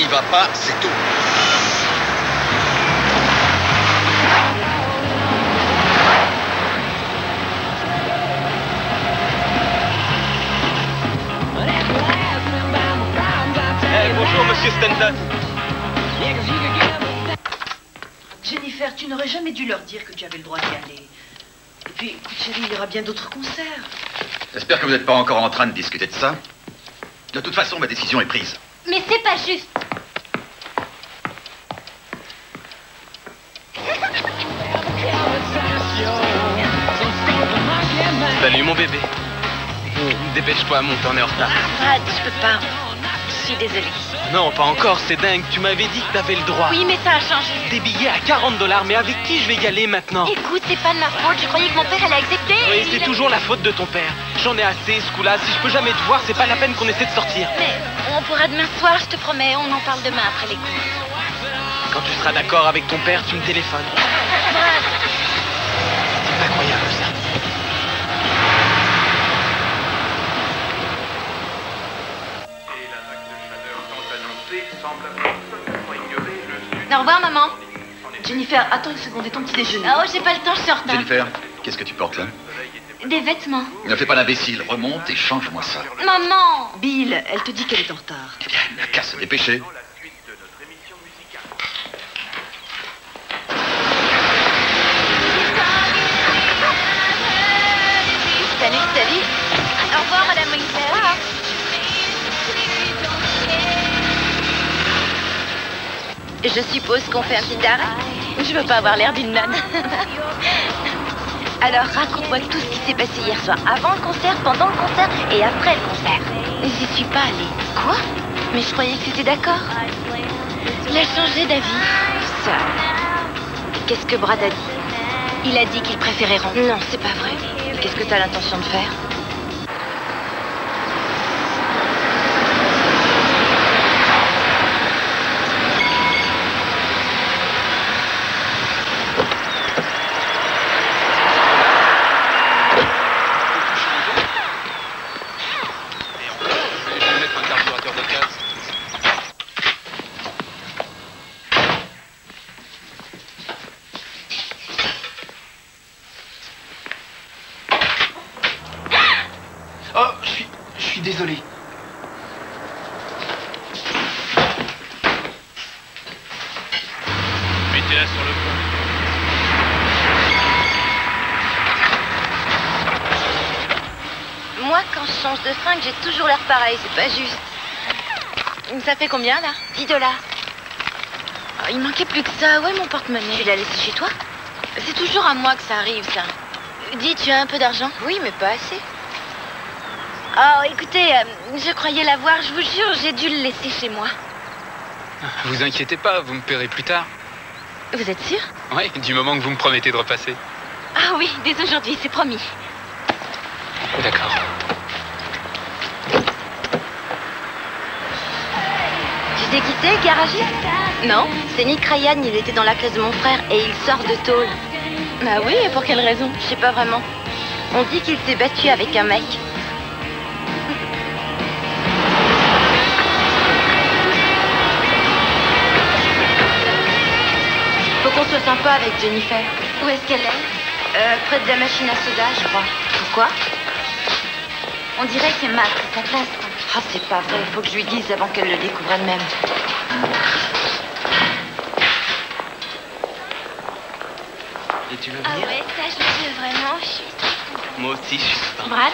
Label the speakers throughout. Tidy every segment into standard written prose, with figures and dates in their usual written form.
Speaker 1: va pas, c'est tout.
Speaker 2: Bonjour, monsieur Stanton.
Speaker 3: Jennifer, tu n'aurais jamais dû leur dire que tu avais le droit d'y aller. Et puis, écoute, chérie, il y aura bien d'autres concerts.
Speaker 1: J'espère que vous n'êtes pas encore en train de discuter de ça. De toute façon, ma décision est prise.
Speaker 4: Mais c'est pas juste.
Speaker 2: Salut, mon bébé. Dépêche-toi, monte, on est en retard.
Speaker 4: Brad, je peux pas. Je suis désolée.
Speaker 2: Non, pas encore, c'est dingue. Tu m'avais dit que t'avais le droit.
Speaker 4: Oui, mais ça a changé.
Speaker 2: Des billets à 40 $, mais avec qui je vais y aller maintenant?
Speaker 4: Écoute, c'est pas de ma faute. Je croyais que mon père allait accepter.
Speaker 2: Oui, c'est toujours la faute de ton père. J'en ai assez, ce coup-là. Si je peux jamais te voir, c'est pas la peine qu'on essaie de sortir.
Speaker 4: Mais on pourra demain soir, je te promets. On en parle demain après les cours.
Speaker 2: Quand tu seras d'accord avec ton père, tu me téléphones.
Speaker 4: Brad.
Speaker 2: C'est incroyable, ça.
Speaker 4: Au revoir, maman.
Speaker 3: Jennifer, attends une seconde, et ton petit déjeuner?
Speaker 4: Oh, j'ai pas le temps, je suis en retard.
Speaker 1: Jennifer, qu'est-ce que tu portes là?
Speaker 4: Des vêtements.
Speaker 1: Ne fais pas l'imbécile, remonte et change-moi ça.
Speaker 4: Maman.
Speaker 3: Bill, elle te dit qu'elle est en retard.
Speaker 1: Eh bien, elle n'a qu'à se dépêcher.
Speaker 4: Salut, salut. Au revoir, Madame Winter. Je suppose qu'on fait un petit arrêt. Je veux pas avoir l'air d'une nonne. Alors, raconte-moi tout ce qui s'est passé hier soir. Avant le concert, pendant le concert et après le concert. J'y suis pas allée. Quoi? Mais je croyais que tu étais d'accord. Il a changé d'avis. Ça. Qu'est-ce que Brad a dit? Il a dit qu'il préférait rentrer. Non, c'est pas vrai. Qu'est-ce que tu as l'intention de faire?
Speaker 2: Désolé. Mettez-la sur le pont.
Speaker 4: Moi, quand je change de fringue, j'ai toujours l'air pareil, c'est pas juste. Ça fait combien, là? 10 $. Oh, il manquait plus que ça. Ouais, mon porte-monnaie. Tu l'as laissé chez toi? C'est toujours à moi que ça arrive, ça. Dis, tu as un peu d'argent? Oui, mais pas assez. Oh, écoutez, je croyais l'avoir, je vous jure, j'ai dû le laisser chez moi.
Speaker 5: Vous inquiétez pas, vous me paierez plus tard.
Speaker 4: Vous êtes sûr?
Speaker 5: Oui, du moment que vous me promettez de repasser.
Speaker 4: Ah oui, dès aujourd'hui, c'est promis.
Speaker 5: D'accord.
Speaker 4: Tu sais qui c'est, le garagiste? Non, c'est Nick Ryan, il était dans la classe de mon frère et il sort de tôle. Ah oui, et pour quelle raison? Je sais pas vraiment. On dit qu'il s'est battu avec un mec. Faut qu'on soit sympa avec Jennifer. Où est-ce qu'elle est? Près de la machine à soda, je crois. Pourquoi? On dirait que c'est Matt, sa classe. Ah, c'est pas vrai. Faut que je lui dise avant qu'elle le découvre elle-même.
Speaker 2: Et tu veux
Speaker 4: Ah
Speaker 2: venir?
Speaker 4: ouais, ça, je le veux vraiment. Je suis...
Speaker 2: Moi aussi, je suis content.
Speaker 4: Brad,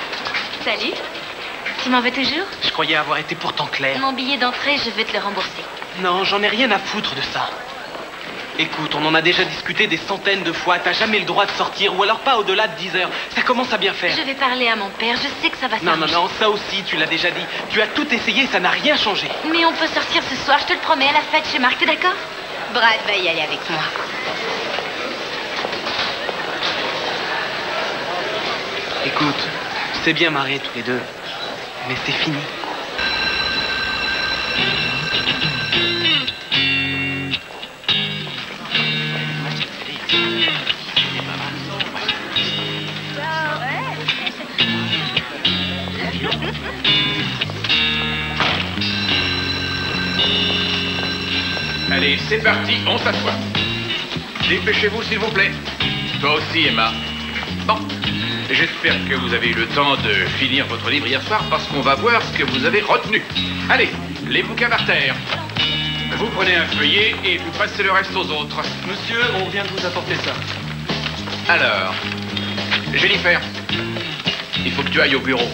Speaker 4: salut. Tu m'en veux toujours?
Speaker 2: Je croyais avoir été pourtant clair.
Speaker 4: Mon billet d'entrée, je vais te le rembourser.
Speaker 2: Non, j'en ai rien à foutre de ça. Écoute, on en a déjà discuté des centaines de fois. T'as jamais le droit de sortir, ou alors pas au-delà de 10 heures. Ça commence à bien faire.
Speaker 4: Je vais parler à mon père, je sais que ça va
Speaker 2: Non,
Speaker 4: s'arranger.
Speaker 2: non, non, ça aussi, tu l'as déjà dit. Tu as tout essayé, ça n'a rien changé.
Speaker 4: Mais on peut sortir ce soir, je te le promets, à la fête chez Marc, t'es d'accord? Brad va y aller avec moi.
Speaker 2: Écoute, c'est bien marré tous les deux, mais c'est fini.
Speaker 6: Allez, c'est parti, on s'assoit. Dépêchez-vous, s'il vous plaît. Toi aussi, Emma. Bon, j'espère que vous avez eu le temps de finir votre livre hier soir parce qu'on va voir ce que vous avez retenu. Allez, les bouquins par terre. Vous prenez un feuillet et vous passez le reste aux autres.
Speaker 2: Monsieur, on vient de vous apporter ça.
Speaker 6: Alors, Jennifer, il faut que tu ailles au bureau.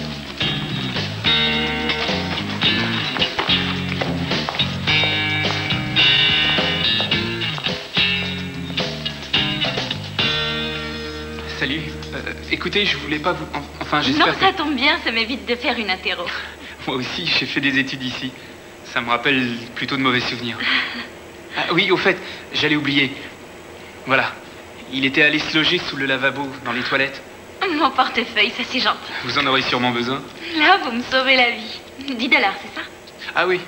Speaker 5: Salut. Écoutez, je voulais pas vous... Enfin,
Speaker 4: Non,
Speaker 5: j'espère
Speaker 4: ça tombe bien, ça m'évite de faire une interro.
Speaker 5: Moi aussi, j'ai fait des études ici. Ça me rappelle plutôt de mauvais souvenirs. Ah, oui, au fait, j'allais oublier. Voilà. Il était allé se loger sous le lavabo, dans les toilettes.
Speaker 4: Mon portefeuille, ça c'est gentil.
Speaker 5: Vous en aurez sûrement besoin.
Speaker 4: Là, vous me sauvez la vie. 10 $, c'est ça?
Speaker 5: Ah oui.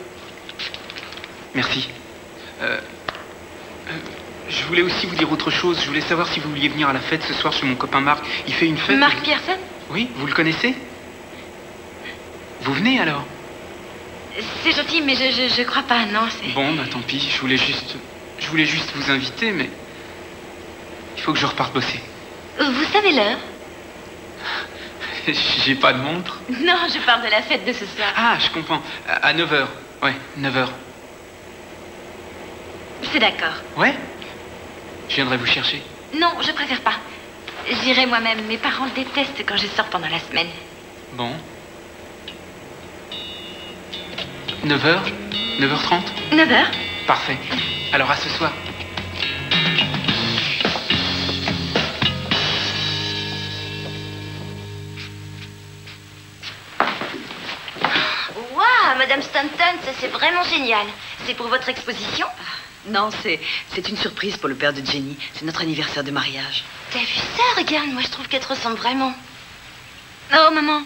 Speaker 5: Merci. Je voulais aussi vous dire autre chose. Je voulais savoir si vous vouliez venir à la fête ce soir chez mon copain Marc. Il fait une fête...
Speaker 4: Marc Pierson?
Speaker 5: Oui, vous le connaissez? Vous venez alors?
Speaker 4: C'est gentil, mais je crois pas, non, c'est...
Speaker 5: Bon, bah tant pis. Je voulais juste vous inviter, mais... Il faut que je reparte bosser.
Speaker 4: Vous savez l'heure?
Speaker 5: J'ai pas de montre.
Speaker 4: Non, je parle de la fête de ce soir.
Speaker 5: Ah, je comprends. À 9h. Ouais, 9h.
Speaker 4: C'est d'accord.
Speaker 5: Ouais? Je viendrai vous chercher.
Speaker 4: Non, je préfère pas. J'irai moi-même. Mes parents détestent quand je sors pendant la semaine.
Speaker 5: Bon. 9h? 9h30?
Speaker 4: 9h?
Speaker 5: Parfait. Alors à ce soir.
Speaker 4: Waouh, Madame Stanton, ça c'est vraiment génial. C'est pour votre exposition?
Speaker 3: Non, c'est une surprise pour le père de Jenny. C'est notre anniversaire de mariage.
Speaker 4: T'as vu ça? Regarde, moi je trouve qu'elle te ressemble vraiment. Oh, maman,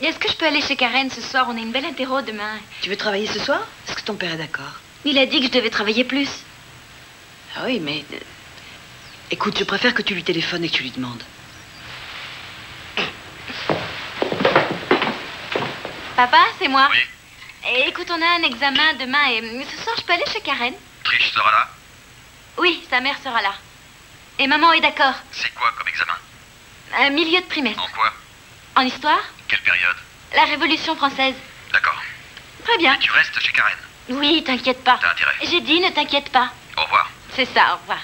Speaker 4: est-ce que je peux aller chez Karen ce soir? On a une belle interro demain.
Speaker 3: Tu veux travailler ce soir? Est-ce que ton père est d'accord?
Speaker 4: Il a dit que je devais travailler plus.
Speaker 3: Ah oui, mais... Écoute, je préfère que tu lui téléphones et que tu lui demandes.
Speaker 4: Papa, c'est moi.
Speaker 1: Oui.
Speaker 4: Et écoute, on a un examen demain et ce soir je peux aller chez Karen?
Speaker 1: Trish sera là?
Speaker 4: Oui, sa mère sera là. Et maman est d'accord.
Speaker 1: C'est quoi comme examen?
Speaker 4: Un milieu de trimestre.
Speaker 1: En quoi?
Speaker 4: En histoire?
Speaker 1: Quelle période?
Speaker 4: La Révolution française.
Speaker 1: D'accord.
Speaker 4: Très bien.
Speaker 1: Et tu restes chez Karen?
Speaker 4: Oui, t'inquiète pas.
Speaker 1: T'as intérêt.
Speaker 4: J'ai dit, ne t'inquiète pas.
Speaker 1: Au revoir.
Speaker 4: C'est ça, au revoir.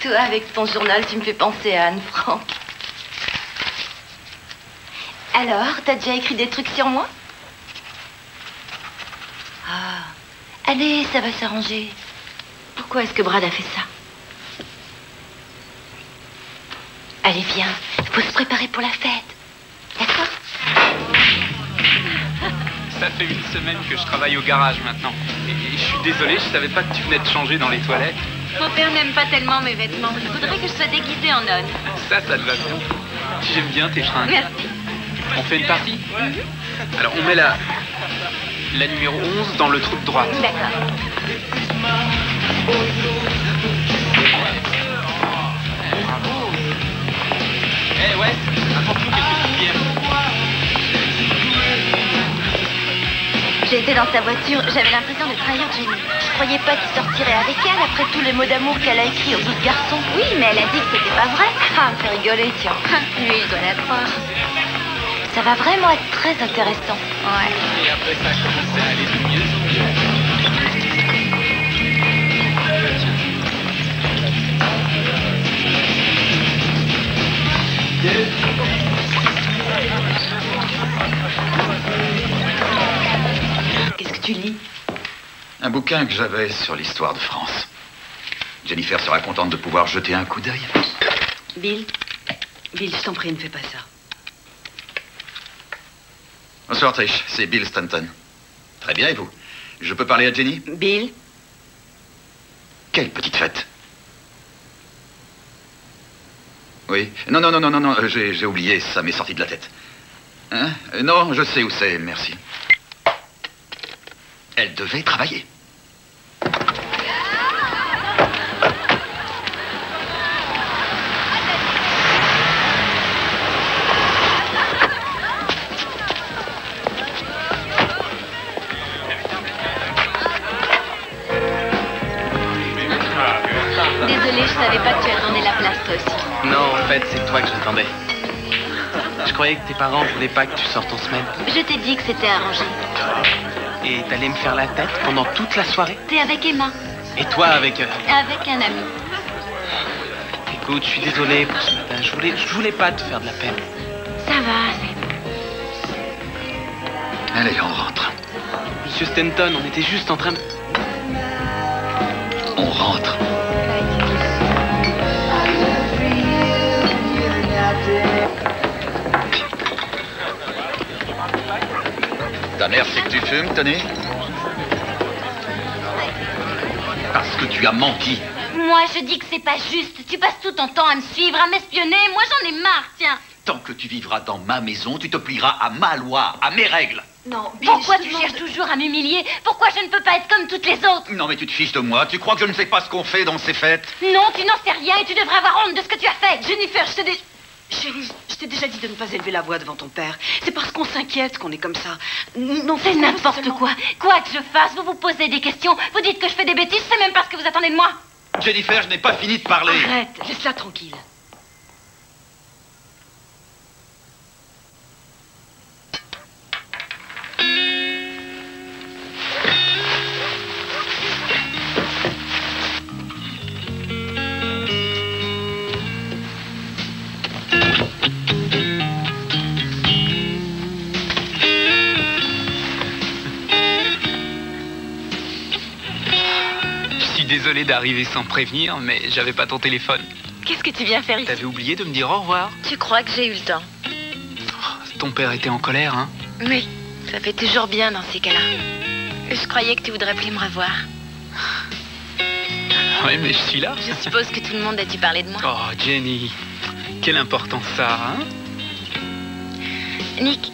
Speaker 4: Toi, avec ton journal, tu me fais penser à Anne Frank. Alors, t'as déjà écrit des trucs sur moi? Ah. Allez, ça va s'arranger. Pourquoi est-ce que Brad a fait ça? Allez, viens. Il faut se préparer pour la fête. D'accord?
Speaker 5: Ça fait une semaine que je travaille au garage maintenant. Et je suis désolé, je savais pas que tu venais de changer dans les toilettes.
Speaker 4: Mon père n'aime pas tellement mes vêtements. Il voudrait que je sois déguisée en nonne.
Speaker 5: Ça te va bien. J'aime bien tes fringues.
Speaker 4: Merci.
Speaker 5: On fait une partie? Alors on met la numéro 11 dans le trou de droite.
Speaker 4: D'accord.
Speaker 5: Bravo. Eh ouais, apporte-nous quelques petites bières.
Speaker 4: J'ai été dans ta voiture, j'avais l'impression de trahir Jenny. Je croyais pas que tu sortirais avec elle après tous les mots d'amour qu'elle a écrits aux autres garçons. Oui, mais elle a dit que c'était pas vrai. Ah, me fait rigoler, tiens. Lui, il doit la croire. Ça va vraiment être très intéressant. Ouais.
Speaker 5: Et après ça a commencé à aller de mieux en mieux.
Speaker 3: Qu'est-ce que tu lis?
Speaker 1: Un bouquin que j'avais sur l'histoire de France. Jennifer sera contente de pouvoir jeter un coup d'œil.
Speaker 3: Bill, je t'en prie, ne fais pas ça.
Speaker 1: Bonsoir, Trish. C'est Bill Stanton. Très bien, et vous? Je peux parler à Jenny?
Speaker 3: Bill?
Speaker 1: Quelle petite fête? Oui. Non, j'ai oublié, ça m'est sorti de la tête. Hein? Non, je sais où c'est, merci. Elle devait travailler.
Speaker 4: Désolée, je savais pas que tu attendais la place, toi aussi.
Speaker 2: Non, en fait, c'est toi que j'attendais. Je croyais que tes parents voulaient pas que tu sortes en semaine.
Speaker 4: Je t'ai dit que c'était arrangé.
Speaker 2: Et t'allais me faire la tête pendant toute la soirée.
Speaker 4: T'es avec Emma.
Speaker 2: Et toi avec...
Speaker 4: Avec un ami.
Speaker 2: Écoute, je suis désolé pour ce matin. Je voulais pas te faire de la peine.
Speaker 4: Ça va, c'est...
Speaker 1: Allez, on rentre.
Speaker 2: Monsieur Stanton, on était juste en train de...
Speaker 1: On rentre. Ta mère sait que tu fumes, Tony? Parce que tu as menti.
Speaker 4: Moi, je dis que c'est pas juste. Tu passes tout ton temps à me suivre, à m'espionner. Moi, j'en ai marre, tiens.
Speaker 1: Tant que tu vivras dans ma maison, tu te plieras à ma loi, à mes règles.
Speaker 3: Non, Bill,
Speaker 4: Pourquoi
Speaker 3: je te
Speaker 4: tu
Speaker 3: demande-
Speaker 4: cherches toujours à m'humilier? Pourquoi je ne peux pas être comme toutes les autres?
Speaker 1: Non, mais tu te fiches de moi. Tu crois que je ne sais pas ce qu'on fait dans ces fêtes?
Speaker 4: Non, tu n'en sais rien et tu devrais avoir honte de ce que tu as fait.
Speaker 3: Jennifer, Chérie, je t'ai déjà dit de ne pas élever la voix devant ton père. C'est parce qu'on s'inquiète qu'on est comme ça. Non,
Speaker 4: C'est n'importe quoi. Quoi que je fasse, vous vous posez des questions, vous dites que je fais des bêtises, c'est même pas ce que vous attendez de moi.
Speaker 1: Jennifer, je n'ai pas fini de parler.
Speaker 3: Arrête, laisse-la tranquille.
Speaker 5: Je suis désolé d'arriver sans prévenir, mais j'avais pas ton téléphone.
Speaker 4: Qu'est-ce que tu viens faire ici?
Speaker 5: T'avais oublié de me dire au revoir.
Speaker 4: Tu crois que j'ai eu le temps?
Speaker 5: Ton père était en colère, hein?
Speaker 4: Oui, ça fait toujours bien dans ces cas-là. Je croyais que tu voudrais plus me revoir.
Speaker 5: Ouais, mais je suis là.
Speaker 4: Je suppose que tout le monde a dû parler de moi.
Speaker 5: Oh, Jenny, quelle importance ça, hein?
Speaker 4: Nick,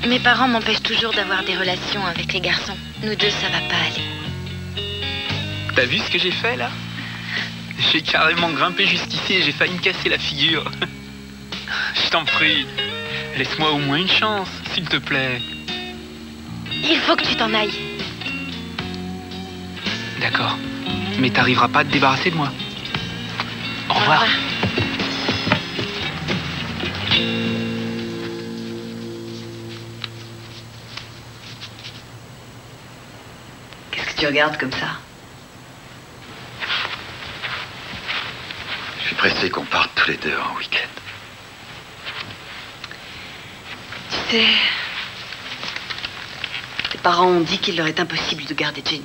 Speaker 4: mes parents m'empêchent toujours d'avoir des relations avec les garçons. Nous deux, ça va pas aller.
Speaker 5: T'as vu ce que j'ai fait, là? J'ai carrément grimpé jusqu'ici et j'ai failli me casser la figure. Je t'en prie, laisse-moi au moins une chance, s'il te plaît.
Speaker 4: Il faut que tu t'en ailles.
Speaker 5: D'accord, mais t'arriveras pas à te débarrasser de moi. Au revoir.
Speaker 3: Qu'est-ce que tu regardes comme ça?
Speaker 1: Je suis pressé qu'on parte tous les deux en week-end.
Speaker 3: Tu sais, tes parents ont dit qu'il leur est impossible de garder Jenny.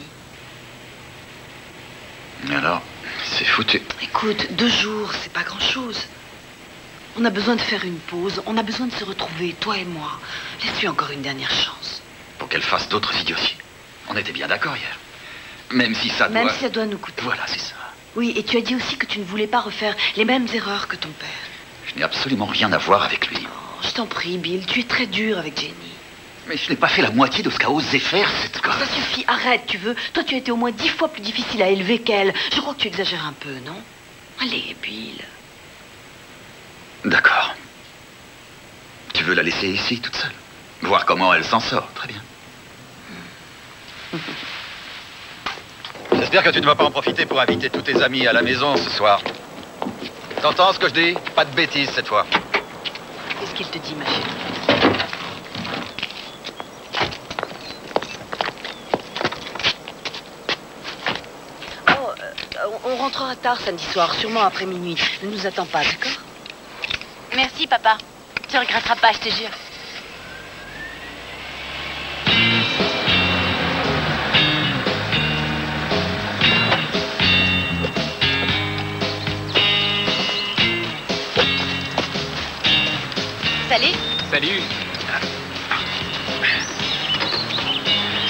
Speaker 1: Alors, c'est foutu.
Speaker 3: Écoute, 2 jours, c'est pas grand-chose. On a besoin de faire une pause, on a besoin de se retrouver, toi et moi. Laisse-lui encore une dernière chance.
Speaker 1: Pour qu'elle fasse d'autres idioties. On était bien d'accord hier. Même si ça doit...
Speaker 3: Même si ça doit nous coûter.
Speaker 1: Voilà, c'est ça.
Speaker 3: Oui, et tu as dit aussi que tu ne voulais pas refaire les mêmes erreurs que ton père.
Speaker 1: Je n'ai absolument rien à voir avec lui.
Speaker 3: Oh, je t'en prie, Bill, tu es très dur avec Jenny.
Speaker 1: Mais je n'ai pas fait la moitié de ce qu'a osé faire cette gosse.
Speaker 3: Ça suffit, arrête, tu veux. Toi, tu as été au moins 10 fois plus difficile à élever qu'elle. Je crois que tu exagères un peu, non? Allez, Bill.
Speaker 1: D'accord. Tu veux la laisser ici, toute seule? Voir comment elle s'en sort, très bien. J'espère que tu ne vas pas en profiter pour inviter tous tes amis à la maison ce soir. T'entends ce que je dis? Pas de bêtises cette fois.
Speaker 3: Qu'est-ce qu'il te dit, ma chérie? On rentrera tard samedi soir, sûrement après minuit. Ne nous attends pas, d'accord?
Speaker 4: Merci, papa. Tu regretteras pas, je te jure. Salut.
Speaker 5: Salut.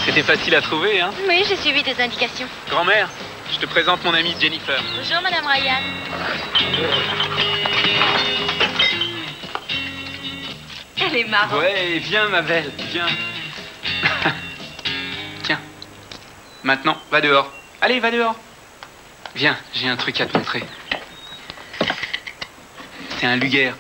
Speaker 5: C'était facile à trouver, hein?
Speaker 4: Oui, j'ai suivi tes indications.
Speaker 5: Grand-mère, je te présente mon amie Jennifer.
Speaker 4: Bonjour, Madame Ryan. Elle est marrante.
Speaker 5: Ouais, viens, ma belle, viens. Tiens. Maintenant, va dehors. Allez, va dehors. Viens, j'ai un truc à te montrer. C'est un Luger.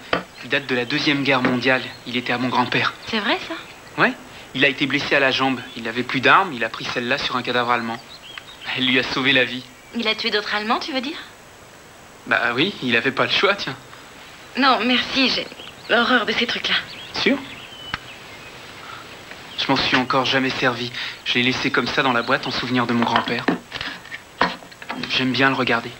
Speaker 5: Il date de la Deuxième Guerre mondiale. Il était à mon grand-père.
Speaker 4: C'est vrai, ça?
Speaker 5: Ouais. Il a été blessé à la jambe. Il n'avait plus d'armes. Il a pris celle-là sur un cadavre allemand. Elle lui a sauvé la vie.
Speaker 4: Il a tué d'autres Allemands, tu veux dire?
Speaker 5: Bah oui, il avait pas le choix, tiens.
Speaker 4: Non, merci, j'ai l'horreur de ces trucs-là.
Speaker 5: Sûr? Je m'en suis encore jamais servi. Je l'ai laissé comme ça dans la boîte en souvenir de mon grand-père. J'aime bien le regarder.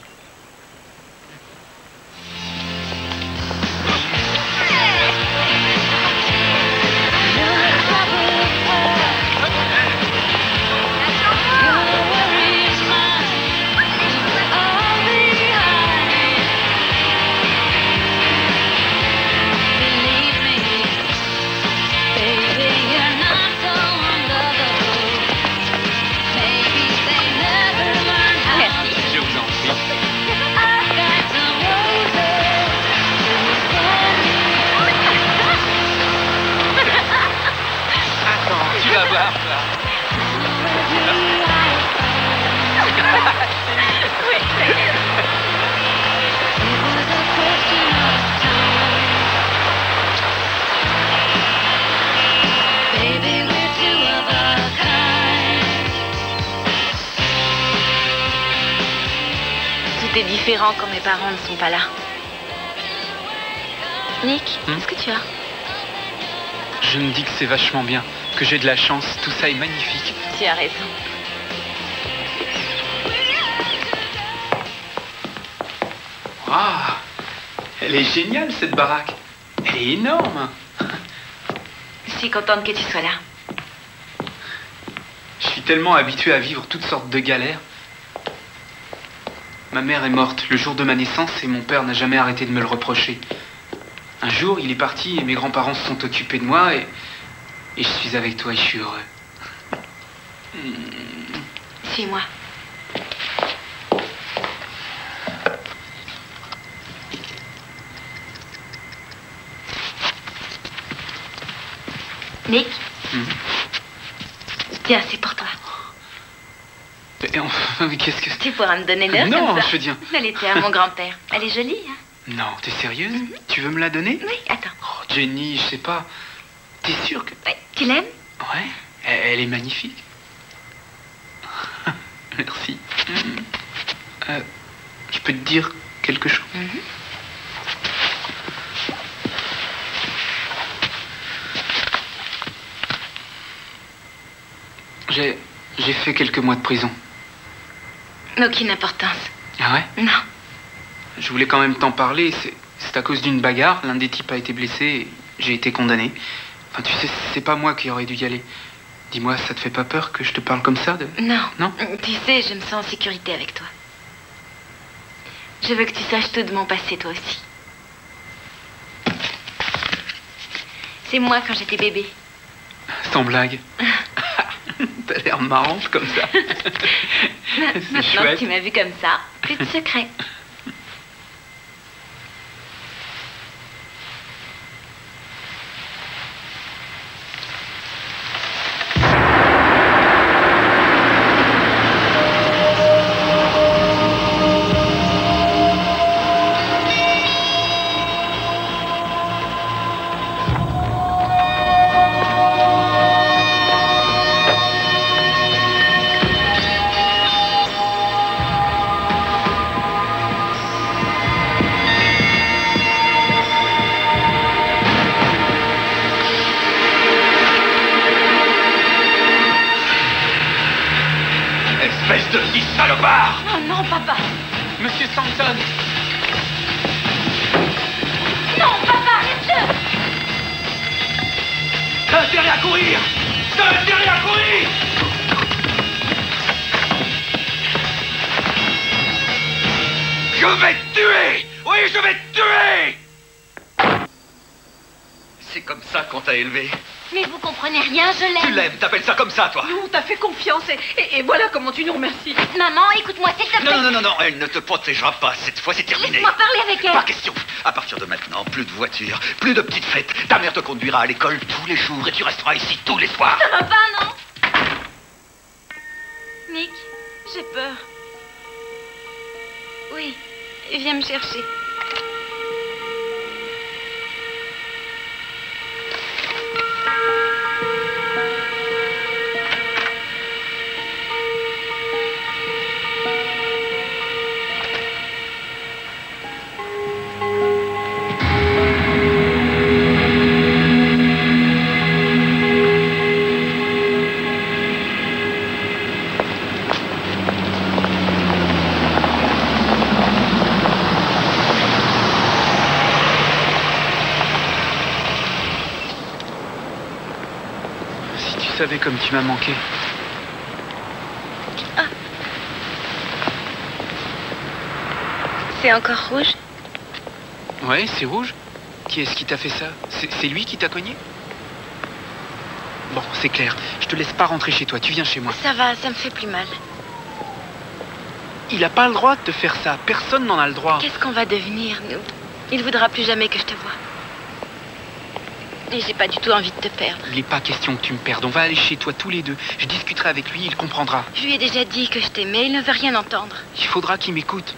Speaker 5: Je vous en prie. Attends, tu vas voir, toi.
Speaker 4: Tout est différent quand mes parents ne sont pas là. Nick, qu'est-ce que tu as?
Speaker 5: Je me dis que c'est vachement bien, que j'ai de la chance, tout ça est magnifique.
Speaker 4: Tu as raison.
Speaker 5: Ah, elle est géniale cette baraque. Elle est énorme.
Speaker 4: Je suis contente que tu sois là.
Speaker 5: Je suis tellement habitué à vivre toutes sortes de galères. Ma mère est morte le jour de ma naissance et mon père n'a jamais arrêté de me le reprocher. Un jour, il est parti et mes grands-parents se sont occupés de moi et je suis avec toi et je suis heureux.
Speaker 4: Suis-moi. Nick, tiens, c'est pour toi.
Speaker 5: Et enfin, mais qu'est-ce que...
Speaker 4: Tu pourras me donner l'heure
Speaker 5: Non,
Speaker 4: comme ça.
Speaker 5: je veux dire...
Speaker 4: Elle était à mon grand-père. Elle est jolie, hein?
Speaker 5: Non, t'es sérieuse? Tu veux me la donner?
Speaker 4: Oui, attends.
Speaker 5: Oh, Jenny, je sais pas. T'es sûre que...
Speaker 4: Ouais, tu l'aimes?
Speaker 5: Ouais, elle est magnifique. Merci. Je peux te dire quelque chose? J'ai fait quelques mois de prison.
Speaker 4: Aucune importance.
Speaker 5: Ah ouais?
Speaker 4: Non.
Speaker 5: Je voulais quand même t'en parler. C'est à cause d'une bagarre. L'un des types a été blessé et j'ai été condamné. Enfin, tu sais, c'est pas moi qui aurais dû y aller. Dis-moi, ça te fait pas peur que je te parle comme ça de...
Speaker 4: Non.
Speaker 5: Non?
Speaker 4: Tu sais, je me sens en sécurité avec toi. Je veux que tu saches tout de mon passé, toi aussi. C'est moi quand j'étais bébé.
Speaker 5: Sans blague. T'as l'air marrante comme ça. C'est
Speaker 4: Maintenant
Speaker 5: chouette.
Speaker 4: que tu m'as vu comme ça, plus de secret.
Speaker 6: Espèce de petit salopard!
Speaker 4: Oh non, papa!
Speaker 5: Monsieur Sampson!
Speaker 4: Non, papa, arrête-le!
Speaker 6: T'as intérêt à courir! T'as intérêt à courir! Je vais te tuer! Oui, je vais te tuer!
Speaker 1: C'est comme ça qu'on t'a élevé.
Speaker 4: Mais vous comprenez rien, je l'aime.
Speaker 1: Tu l'aimes, t'appelles ça comme ça, toi?
Speaker 3: Nous, on t'a fait confiance et voilà comment tu nous remercies.
Speaker 4: Maman, écoute-moi, s'il te plaît.
Speaker 1: Non, non, non, non, elle ne te protégera pas. Cette fois, c'est terminé.
Speaker 4: Laisse-moi parler avec elle.
Speaker 1: Pas question. À partir de maintenant, plus de voitures, plus de petites fêtes. Ta mère te conduira à l'école tous les jours et tu resteras ici tous les soirs.
Speaker 4: Ça va pas, non? Nick, j'ai peur. Oui, viens me chercher.
Speaker 5: savais comme tu m'as manqué.
Speaker 4: Ah. C'est encore rouge?
Speaker 5: Ouais, c'est rouge. Qui est-ce qui t'a fait ça? C'est lui qui t'a cogné? Bon, c'est clair. Je te laisse pas rentrer chez toi. Tu viens chez moi.
Speaker 4: Ça va, ça me fait plus mal.
Speaker 5: Il a pas le droit de te faire ça. Personne n'en a le droit.
Speaker 4: Qu'est-ce qu'on va devenir, nous? Il voudra plus jamais que je te voie. Et j'ai pas du tout envie de te perdre.
Speaker 5: Il n'est pas question que tu me perdes. On va aller chez toi tous les deux. Je discuterai avec lui, il comprendra.
Speaker 4: Je lui ai déjà dit que je t'aimais, il ne veut rien entendre.
Speaker 5: Il faudra qu'il m'écoute.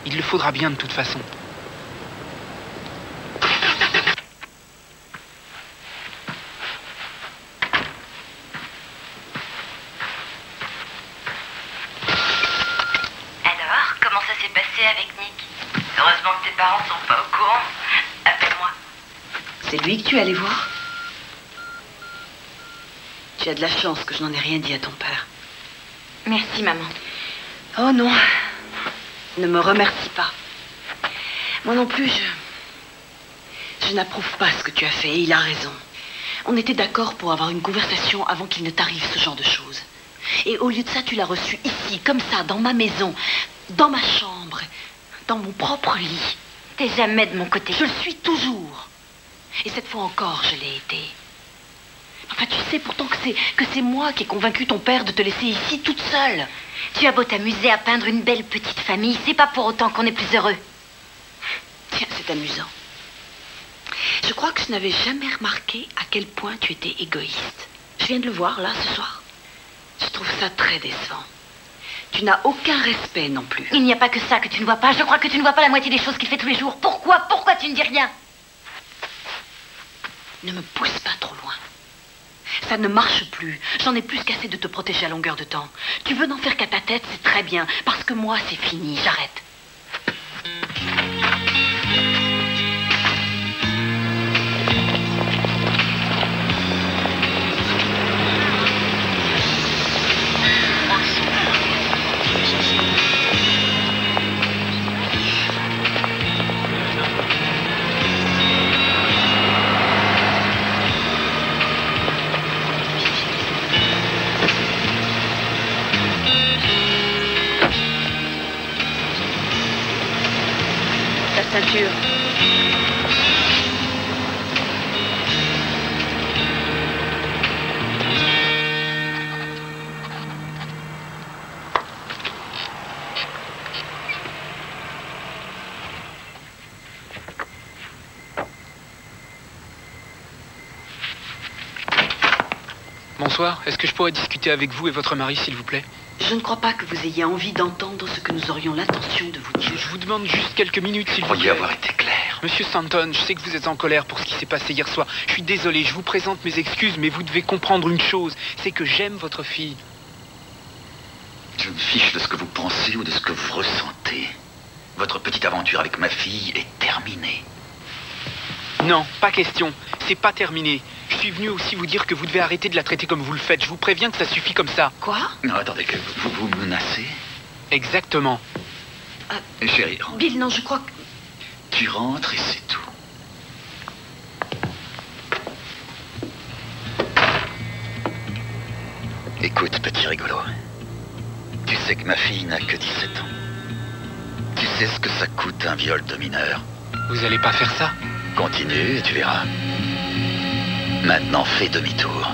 Speaker 5: Il le faudra bien de toute façon.
Speaker 7: Alors, comment ça s'est passé avec Nick? Heureusement que tes parents sont pas au courant. Appelle-moi.
Speaker 3: C'est lui que tu es allé voir? Tu as de la chance que je n'en ai rien dit à ton père.
Speaker 4: Merci, maman.
Speaker 3: Oh non, ne me remercie pas. Moi non plus, je n'approuve pas ce que tu as fait et il a raison. On était d'accord pour avoir une conversation avant qu'il ne t'arrive ce genre de choses. Et au lieu de ça, tu l'as reçu ici, comme ça, dans ma maison, dans ma chambre, dans mon propre lit.
Speaker 4: T'es jamais de mon côté.
Speaker 3: Je le suis toujours. Et cette fois encore, je l'ai été. Enfin, tu sais pourtant que c'est moi qui ai convaincu ton père de te laisser ici toute seule.
Speaker 4: Tu as beau t'amuser à peindre une belle petite famille, c'est pas pour autant qu'on est plus heureux.
Speaker 3: Tiens, c'est amusant. Je crois que je n'avais jamais remarqué à quel point tu étais égoïste. Je viens de le voir, là, ce soir. Je trouve ça très décevant. Tu n'as aucun respect non plus.
Speaker 4: Il n'y a pas que ça que tu ne vois pas. Je crois que tu ne vois pas la moitié des choses qu'il fait tous les jours. Pourquoi tu ne dis rien?
Speaker 3: Ne me pousse pas trop loin. Ça ne marche plus. J'en ai plus qu'assez de te protéger à longueur de temps. Tu veux n'en faire qu'à ta tête, c'est très bien. Parce que moi, c'est fini. J'arrête. Ceinture.
Speaker 5: Bonsoir, est-ce que je pourrais discuter avec vous et votre mari, s'il vous plaît?
Speaker 3: Je ne crois pas que vous ayez envie d'entendre ce que nous aurions l'intention de vous dire.
Speaker 5: Je vous demande juste quelques minutes, s'il vous
Speaker 1: Pourriez
Speaker 5: plaît.
Speaker 1: avoir été clair.
Speaker 5: Monsieur Stanton, je sais que vous êtes en colère pour ce qui s'est passé hier soir. Je suis désolé, je vous présente mes excuses, mais vous devez comprendre une chose, c'est que j'aime votre fille.
Speaker 1: Je me fiche de ce que vous pensez ou de ce que vous ressentez. Votre petite aventure avec ma fille est terminée.
Speaker 5: Non, pas question. C'est pas terminé. Je suis venu aussi vous dire que vous devez arrêter de la traiter comme vous le faites. Je vous préviens que ça suffit comme ça.
Speaker 3: Quoi?
Speaker 1: Non, attendez, que vous menacez?
Speaker 5: Exactement.
Speaker 1: Chérie, rentre.
Speaker 3: Bill, non, je crois que...
Speaker 1: Tu rentres et c'est tout. Écoute, petit rigolo. Tu sais que ma fille n'a que 17 ans. Tu sais ce que ça coûte un viol de mineur.
Speaker 5: Vous allez pas faire ça?
Speaker 1: Continue et tu verras. Maintenant, fais demi-tour.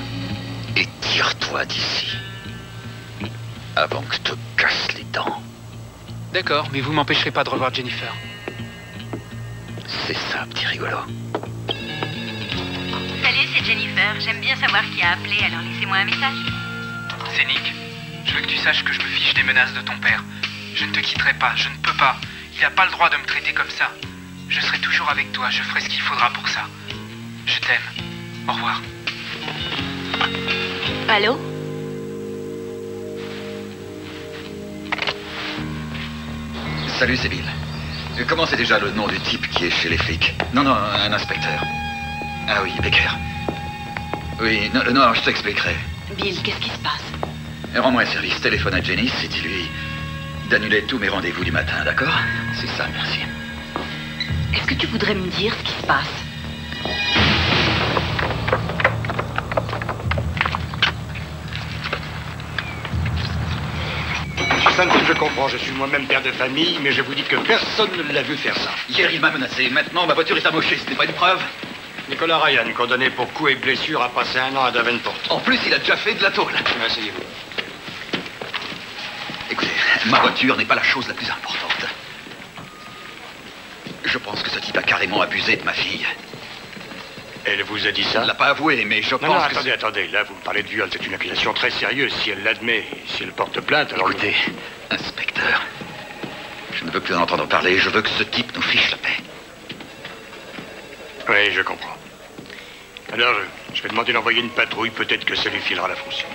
Speaker 1: Et tire-toi d'ici. Avant que je te casse les dents.
Speaker 5: D'accord, mais vous m'empêcherez pas de revoir Jennifer.
Speaker 1: C'est ça, petit rigolo.
Speaker 4: Salut, c'est Jennifer. J'aime bien savoir qui a appelé, alors laissez-moi un message.
Speaker 5: C'est Nick. Je veux que tu saches que je me fiche des menaces de ton père. Je ne te quitterai pas, je ne peux pas. Il n'a pas le droit de me traiter comme ça. Je serai toujours avec toi, je ferai ce qu'il faudra pour ça. Je t'aime. Au revoir.
Speaker 4: Allô?
Speaker 1: Salut, c'est Bill. Comment c'est déjà le nom du type qui est chez les flics? Non, un inspecteur. Ah oui, Becker. Oui, non, je t'expliquerai.
Speaker 3: Bill, qu'est-ce qui se passe?
Speaker 1: Rends-moi un service, téléphone à Janice et dis-lui d'annuler tous mes rendez-vous du matin, d'accord? C'est ça, merci.
Speaker 3: Est-ce que tu voudrais me dire ce qui se passe?
Speaker 8: Stanton, je comprends. Je suis moi-même père de famille, mais je vous dis que personne ne l'a vu faire ça.
Speaker 1: Hier, il m'a menacé. Maintenant, ma voiture est amochée. Ce n'est pas une preuve.
Speaker 8: Nicolas Ryan, condamné pour coups et blessures, a passé 1 an à Davenport.
Speaker 1: En plus, il a déjà fait de la tôle.
Speaker 8: Asseyez-vous.
Speaker 1: Écoutez, ma voiture n'est pas la chose la plus importante. Je pense que ce type a carrément abusé de ma fille.
Speaker 8: Elle vous a dit
Speaker 1: Elle
Speaker 8: ça?
Speaker 1: ne l'a pas avoué, mais je
Speaker 8: Non,
Speaker 1: pense
Speaker 8: non,
Speaker 1: que...
Speaker 8: attendez. Là, vous me parlez de viol. C'est une accusation très sérieuse. Si elle l'admet, si elle porte plainte, alors...
Speaker 1: Écoutez, inspecteur, je ne veux plus en entendre parler. Je veux que ce type nous fiche la paix.
Speaker 8: Oui, je comprends. Alors, je vais demander d'envoyer une patrouille. Peut-être que ça lui filera la fonction.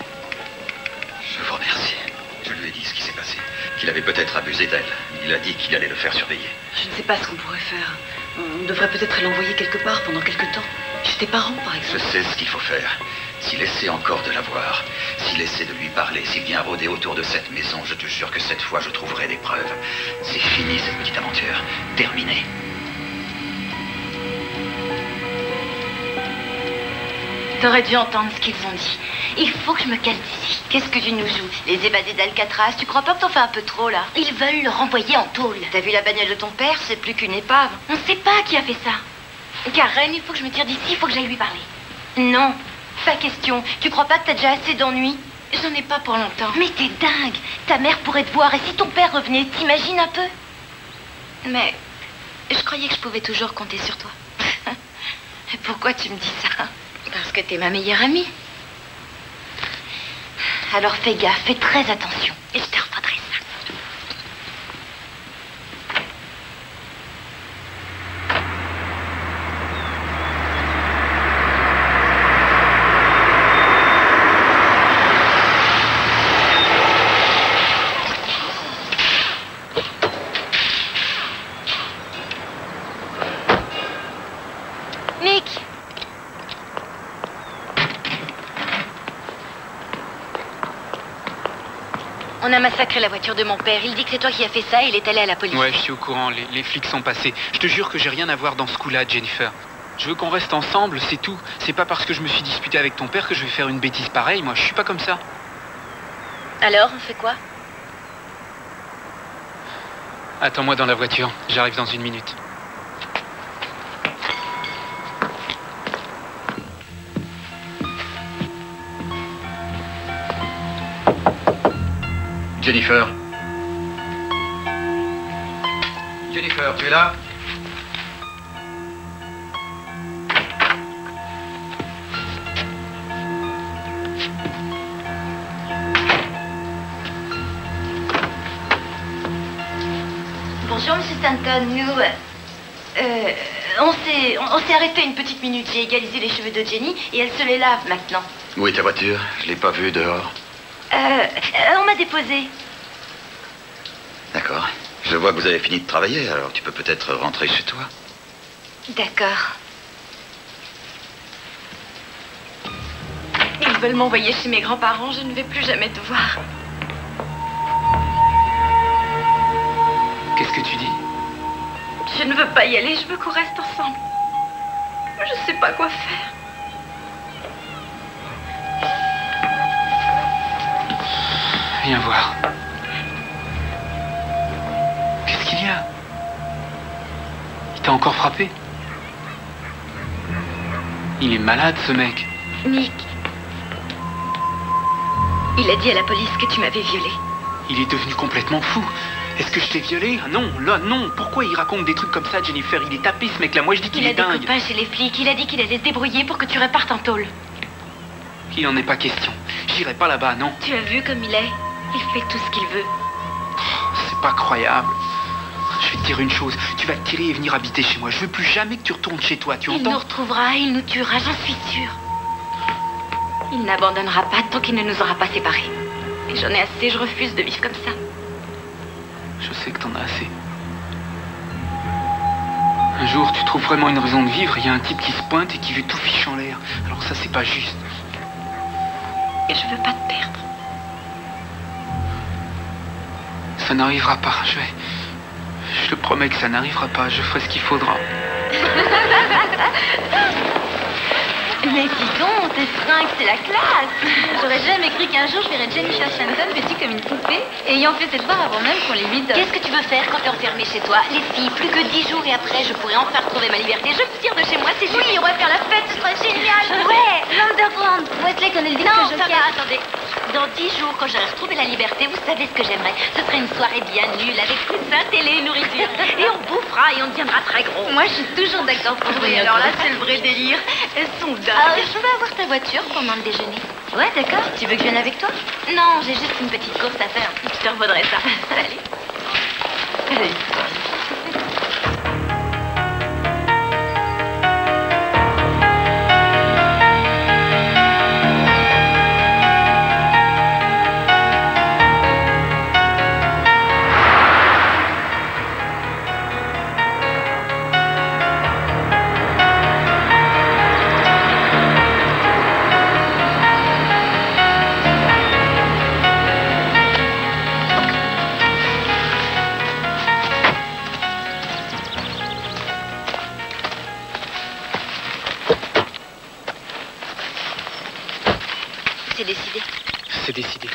Speaker 1: Je vous remercie. Je lui ai dit ce qui s'est passé. Qu'il avait peut-être abusé d'elle. Il a dit qu'il allait le faire surveiller.
Speaker 3: Je ne sais pas ce qu'on pourrait faire. On devrait peut-être l'envoyer quelque part pendant quelque temps. Chez tes parents, par
Speaker 1: Je
Speaker 3: exemple.
Speaker 1: sais ce qu'il faut faire. S'il essaie encore de la voir, s'il essaie de lui parler, s'il vient rôder autour de cette maison, je te jure que cette fois, je trouverai des preuves. C'est fini, cette petite aventure. Terminé.
Speaker 4: T'aurais dû entendre ce qu'ils ont dit. Il faut que je me casse d'ici. Qu'est-ce que tu nous joues? Les évadés d'Alcatraz? Tu crois pas que t'en fais un peu trop, là? Ils veulent le renvoyer en tôle. T'as vu la bagnole de ton père? C'est plus qu'une épave. On sait pas qui a fait ça. Karen, il faut que je me tire d'ici, il faut que j'aille lui parler. Non, pas question. Tu crois pas que t'as déjà assez d'ennuis? J'en ai pas pour longtemps. Mais t'es dingue. Ta mère pourrait te voir, et si ton père revenait, t'imagines un peu? Mais je croyais que je pouvais toujours compter sur toi. Pourquoi tu me dis ça? Parce que t'es ma meilleure amie. Alors fais gaffe, fais très attention. Et je te refaudrai ça. Nick! On a massacré la voiture de mon père. Il dit que c'est toi qui as fait ça et il est allé à la police.
Speaker 5: Ouais, je suis au courant, les flics sont passés. Je te jure que j'ai rien à voir dans ce coup-là, Jennifer. Je veux qu'on reste ensemble, c'est tout. C'est pas parce que je me suis disputé avec ton père que je vais faire une bêtise pareille. Moi, je suis pas comme ça.
Speaker 4: Alors, on fait quoi?
Speaker 5: Attends-moi dans la voiture, j'arrive dans 1 minute.
Speaker 1: Jennifer. Jennifer, tu es là?
Speaker 4: Bonjour, Monsieur Stanton. Nous, on s'est arrêté une petite minute. J'ai égalisé les cheveux de Jenny et elle se les lave maintenant.
Speaker 1: Où est ta voiture? Je l'ai pas vue dehors.
Speaker 4: On m'a déposé.
Speaker 1: D'accord. Je vois que vous avez fini de travailler, alors tu peux peut-être rentrer chez toi.
Speaker 4: D'accord. Ils veulent m'envoyer chez mes grands-parents. Je ne vais plus jamais te voir.
Speaker 5: Qu'est-ce que tu dis?
Speaker 4: Je ne veux pas y aller. Je veux qu'on reste ensemble. Je sais pas quoi faire.
Speaker 5: Viens voir. Qu'est-ce qu'il y a? Il t'a encore frappé? Il est malade, ce mec.
Speaker 4: Nick. Il a dit à la police que tu m'avais violée.
Speaker 5: Il est devenu complètement fou. Est-ce que je t'ai violé? Ah non, là, non. Pourquoi il raconte des trucs comme ça, Jennifer? Il est tapé, ce mec-là. Moi, je dis qu'il
Speaker 4: Il a
Speaker 5: est
Speaker 4: des
Speaker 5: dingue.
Speaker 4: copains chez les flics. Il a dit qu'il allait se débrouiller pour que tu repartes en tôle.
Speaker 5: Il n'en est pas question. J'irai pas là-bas, non.
Speaker 4: Tu as vu comme il est? Il fait tout ce qu'il veut.
Speaker 5: C'est pas croyable. Je vais te dire une chose. Tu vas te tirer et venir habiter chez moi. Je veux plus jamais que tu retournes chez toi, tu
Speaker 4: Il nous
Speaker 5: entends?
Speaker 4: retrouvera, il nous tuera, j'en suis sûre. Il n'abandonnera pas tant qu'il ne nous aura pas séparés. Et j'en ai assez, je refuse de vivre comme ça.
Speaker 5: Je sais que t'en as assez. Un jour, tu trouves vraiment une raison de vivre, il y a un type qui se pointe et qui veut tout fiche en l'air. Alors ça, c'est pas juste.
Speaker 4: Et je veux pas te perdre.
Speaker 5: Ça n'arrivera pas, je te promets que ça n'arrivera pas, je ferai ce qu'il faudra.
Speaker 4: Mais dis donc, tes fringues, c'est la classe. J'aurais jamais cru qu'un jour je verrais Jenny Shanton vêtue comme une poupée, ayant fait ses devoirs avant même qu'on les lui donne.
Speaker 7: Qu'est-ce que tu veux faire quand t'es enfermée chez toi? Les filles, plus que 10 jours et après, je pourrais enfin retrouver ma liberté. Je me tire de chez moi, c'est juste.
Speaker 4: Oui, on va faire la fête, ce serait génial.
Speaker 7: Ouais, l'underground.
Speaker 4: Wesley connaît le disque
Speaker 7: Non, ça
Speaker 4: jockey.
Speaker 7: va, attendez. Dans 10 jours, quand j'aurai retrouvé la liberté, vous savez ce que j'aimerais? Ce serait une soirée bien nulle, avec coussins, télé, nourriture. Et on bouffera et on deviendra très gros.
Speaker 4: Moi, je suis toujours d'accord pour
Speaker 7: Oui,
Speaker 4: vous.
Speaker 7: alors là,
Speaker 4: c'est le vrai délire. Elles sont
Speaker 7: Ah,
Speaker 4: dingues.
Speaker 7: je peux avoir ta voiture pendant le déjeuner?
Speaker 4: Ouais, d'accord. Tu veux que je vienne avec toi?
Speaker 7: Non, j'ai juste une petite course à faire.
Speaker 4: Je te revaudrai ça.
Speaker 7: Salut.
Speaker 4: Allez.
Speaker 7: C'est décidé.
Speaker 5: C'est décidé.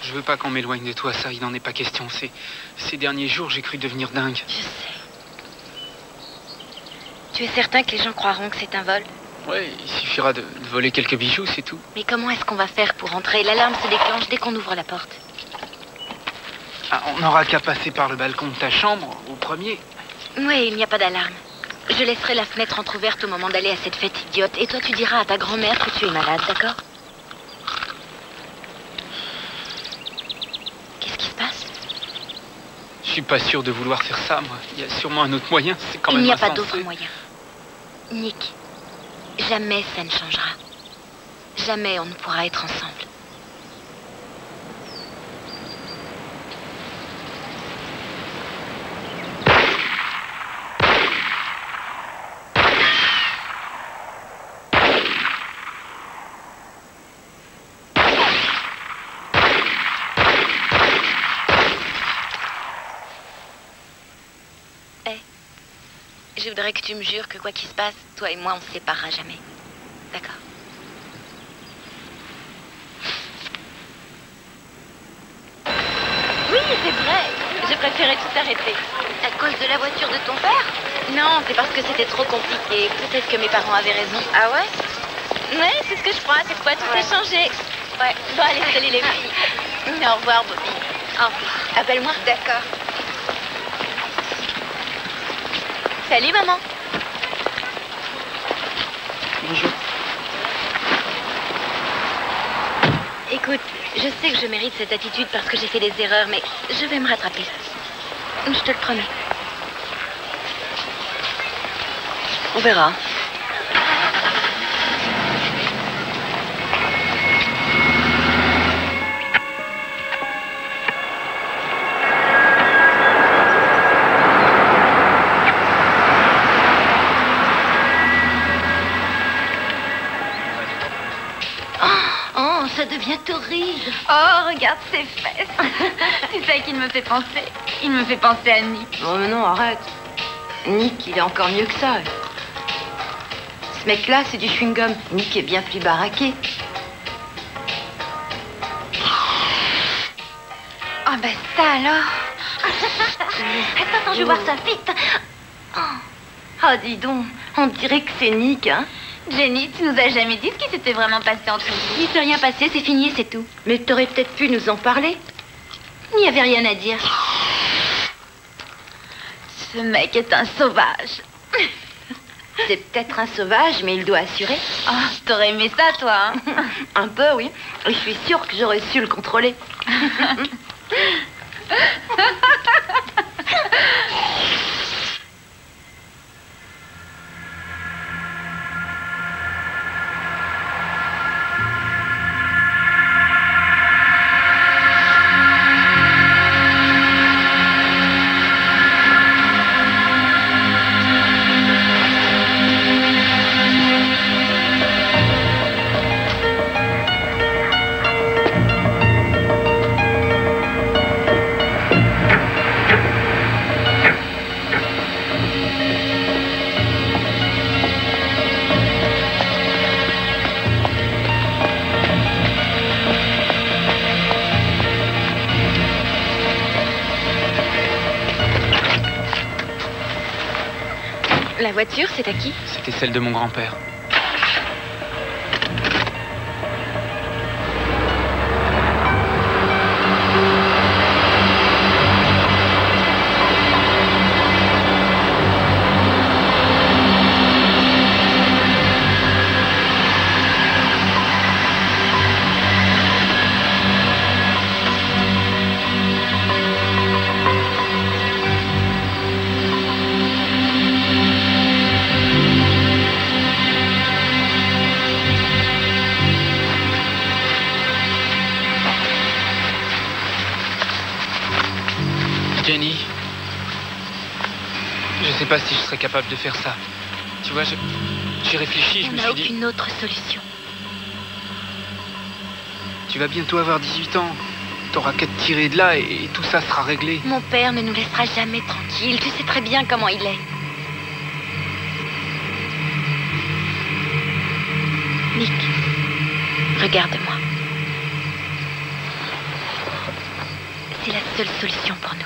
Speaker 5: Je veux pas qu'on m'éloigne de toi, ça, il n'en est pas question. Ces derniers jours, j'ai cru devenir dingue.
Speaker 7: Je sais. Tu es certain que les gens croiront que c'est un vol?
Speaker 5: Ouais, il suffira de voler quelques bijoux, c'est tout.
Speaker 7: Mais comment est-ce qu'on va faire pour entrer? L'alarme se déclenche dès qu'on ouvre la porte.
Speaker 5: Ah, on n'aura qu'à passer par le balcon de ta chambre, au premier.
Speaker 7: Oui, il n'y a pas d'alarme. Je laisserai la fenêtre entrouverte au moment d'aller à cette fête idiote. Et toi, tu diras à ta grand-mère que tu es malade, d'accord? Qu'est-ce qui se passe?
Speaker 5: Je suis pas sûr de vouloir faire ça, moi. Il y a sûrement un autre moyen, c'est quand
Speaker 7: Il
Speaker 5: même
Speaker 7: n'y a pas
Speaker 5: insensé.
Speaker 7: d'autre moyen. Nick, jamais ça ne changera. Jamais on ne pourra être ensemble. Je voudrais que tu me jures que quoi qu'il se passe, toi et moi, on ne se séparera jamais. D'accord? Oui, c'est vrai. J'ai préféré tout arrêter. À cause de la voiture de ton père? Non, c'est parce que c'était trop compliqué. Peut-être que mes parents avaient raison. Ah ouais? Ouais, c'est ce que je crois. Cette fois, tout a changé. Ouais. Bon, allez, salut les filles. Au revoir, Bobby. Au revoir. Appelle-moi. D'accord. Salut, maman.
Speaker 3: Bonjour.
Speaker 7: Écoute, je sais que je mérite cette attitude parce que j'ai fait des erreurs, mais je vais me rattraper. Je te le promets.
Speaker 3: On verra.
Speaker 7: Oh, ça devient horrible.
Speaker 4: Oh, regarde ses fesses. C'est ça qui me fait penser. Il me fait penser à Nick.
Speaker 3: Oh mais non, arrête. Nick, il est encore mieux que ça. Ce mec-là, c'est du chewing-gum. Nick est bien plus baraqué.
Speaker 4: Oh, ben ça alors.
Speaker 7: Attends, je vais voir ça vite.
Speaker 3: Ah, dis donc, on dirait que c'est Nick, hein.
Speaker 4: Jenny, tu nous as jamais dit ce qui s'était vraiment passé entre vous.
Speaker 7: Il s'est rien passé, c'est fini, c'est tout.
Speaker 3: Mais t'aurais peut-être pu nous en parler.
Speaker 7: Il n'y avait rien à dire.
Speaker 4: Ce mec est un sauvage.
Speaker 3: C'est peut-être un sauvage, mais il doit assurer.
Speaker 4: Oh, t'aurais aimé ça, toi, hein?
Speaker 3: Un peu, oui. Et je suis sûre que j'aurais su le contrôler.
Speaker 4: La voiture, c'est à qui?
Speaker 5: C'était celle de mon grand-père. Jenny, je sais pas si je serais capable de faire ça. Tu vois, j'ai réfléchi, je me suis dit...
Speaker 4: On n'a aucune autre solution.
Speaker 5: Tu vas bientôt avoir 18 ans. T'auras qu'à te tirer de là et tout ça sera réglé.
Speaker 4: Mon père ne nous laissera jamais tranquilles. Tu sais très bien comment il est. Nick, regarde-moi. C'est la seule solution pour nous.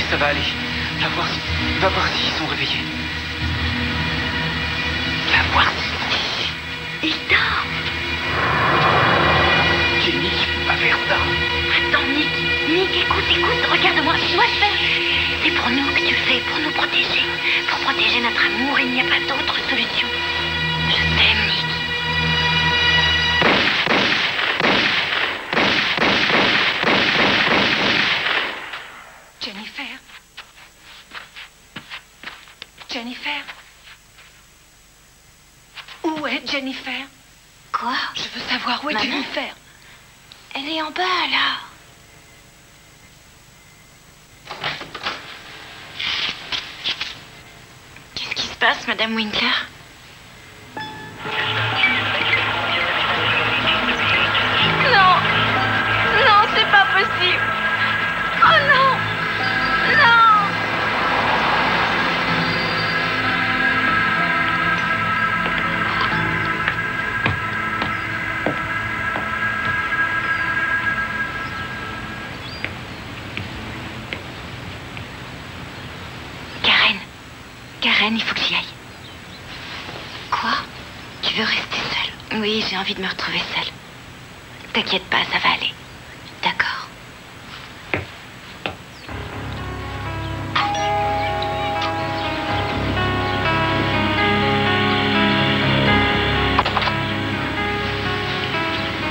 Speaker 4: Ça va aller. Va voir s'ils sont réveillés. Va voir si... Il dort.
Speaker 5: Jenny, je peux pas faire ça.
Speaker 4: Attends, Nick, écoute, regarde-moi. Tu dois le faire. C'est pour nous que tu le fais, pour nous protéger. Pour protéger notre amour, il n'y a pas d'autre solution. Je t'aime, Nick.
Speaker 3: Jennifer? Où est Jennifer?
Speaker 4: Quoi?
Speaker 3: Je veux savoir où est Jennifer.
Speaker 4: Elle est en bas, là. Qu'est-ce qui se passe, Madame Winkler? Non! Non, c'est pas possible! Oh non! Non! Karen, il faut que j'y aille. Quoi? Tu veux rester seule? Oui, j'ai envie de me retrouver seule. T'inquiète pas, ça va aller. D'accord.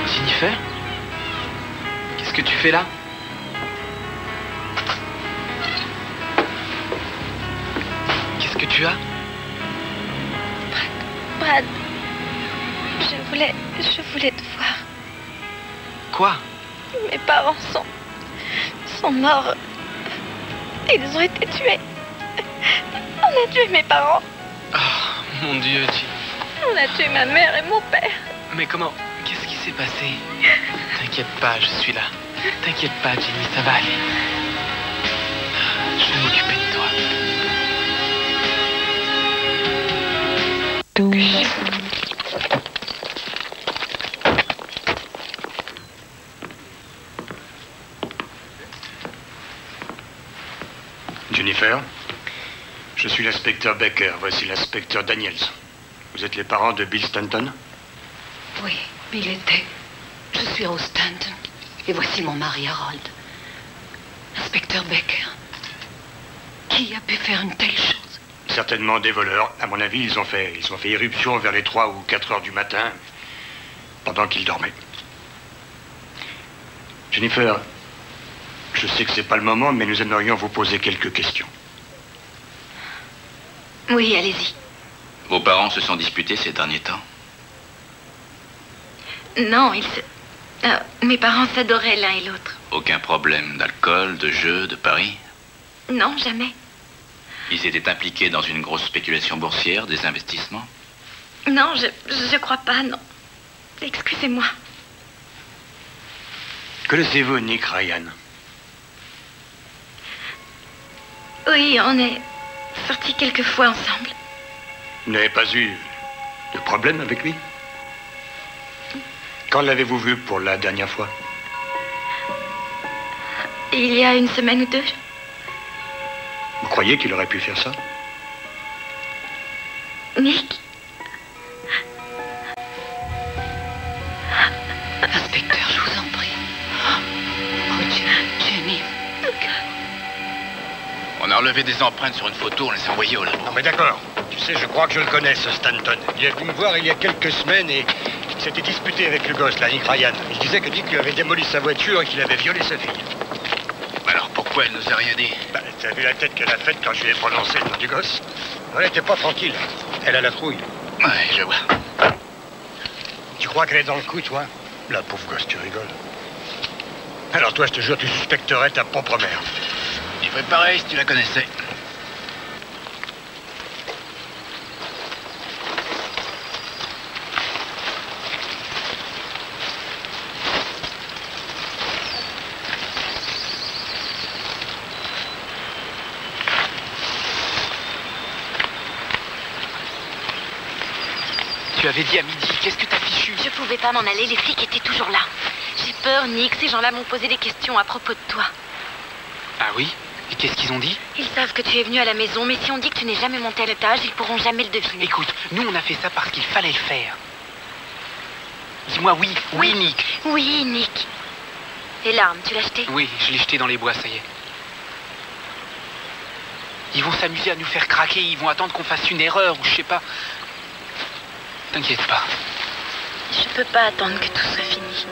Speaker 5: Jennifer? Qu'est-ce que tu fais là? Que tu as?
Speaker 4: Brad, je voulais te voir.
Speaker 5: Quoi?
Speaker 4: Mes parents sont morts. Ils ont été tués. On a tué mes parents.
Speaker 5: Oh, mon Dieu,
Speaker 4: On a tué ma mère et mon père.
Speaker 5: Mais comment? Qu'est-ce qui s'est passé? T'inquiète pas, je suis là. T'inquiète pas, Jenny, ça va aller. Je vais m'occuper de toi.
Speaker 8: Jennifer, je suis l'inspecteur Baker. Voici l'inspecteur Daniels. Vous êtes les parents de Bill Stanton?
Speaker 3: Oui, Bill était. Je suis Rose Stanton. Et voici mon mari Harold. Inspecteur Baker. Qui a pu faire une telle chose?
Speaker 8: Certainement des voleurs. À mon avis, ils ont fait irruption vers les 3 ou 4 heures du matin, pendant qu'ils dormaient. Jennifer, je sais que c'est pas le moment, mais nous aimerions vous poser quelques questions.
Speaker 4: Oui, allez-y.
Speaker 1: Vos parents se sont disputés ces derniers temps?
Speaker 4: Non, mes parents s'adoraient l'un et l'autre.
Speaker 1: Aucun problème d'alcool, de jeux, de paris?
Speaker 4: Non, jamais.
Speaker 1: Ils étaient impliqués dans une grosse spéculation boursière, des investissements?
Speaker 4: Non, je crois pas, non. Excusez-moi.
Speaker 8: Connaissez-vous Nick Ryan?
Speaker 4: Oui, on est sortis quelques fois ensemble.
Speaker 8: Vous n'avez pas eu de problème avec lui? Quand l'avez-vous vu pour la dernière fois?
Speaker 4: Il y a une semaine ou deux.
Speaker 8: Vous croyez qu'il aurait pu faire ça?
Speaker 4: Nick?
Speaker 3: Inspecteur, je vous en prie. Oh, Jenny.
Speaker 6: On a relevé des empreintes sur une photo, on les a envoyées au labo.
Speaker 8: Non mais d'accord. Tu sais, je crois que je le connais, ce Stanton. Il est venu me voir il y a quelques semaines et il s'était disputé avec le gosse, là, Nick Ryan. Il disait que Nick lui avait démoli sa voiture et qu'il avait violé sa fille.
Speaker 6: Alors pourquoi elle nous a rien dit?
Speaker 8: Bah, t'as vu la tête qu'elle a faite quand je lui ai prononcé le nom du gosse? Elle était pas tranquille. Elle a la trouille.
Speaker 6: Ouais, je vois.
Speaker 8: Tu crois qu'elle est dans le coup, toi? La pauvre gosse, tu rigoles. Alors toi, je te jure, tu suspecterais ta propre mère.
Speaker 6: Tu ferais pareil si tu la connaissais.
Speaker 2: Tu avais dit à midi, qu'est-ce que t'as fichu?
Speaker 4: Je pouvais pas m'en aller, les flics étaient toujours là. J'ai peur, Nick, ces gens-là m'ont posé des questions à propos de toi.
Speaker 2: Ah oui? Et qu'est-ce qu'ils ont dit?
Speaker 4: Ils savent que tu es venu à la maison, mais si on dit que tu n'es jamais monté à l'étage, ils pourront jamais le deviner.
Speaker 2: Écoute, nous on a fait ça parce qu'il fallait le faire. Dis-moi oui, oui Nick.
Speaker 4: Oui, Nick. Et l'arme, tu l'as jetée?
Speaker 2: Oui, je l'ai jeté dans les bois, ça y est. Ils vont s'amuser à nous faire craquer, ils vont attendre qu'on fasse une erreur ou je sais pas. T'inquiète pas.
Speaker 4: Je peux pas attendre que tout soit fini.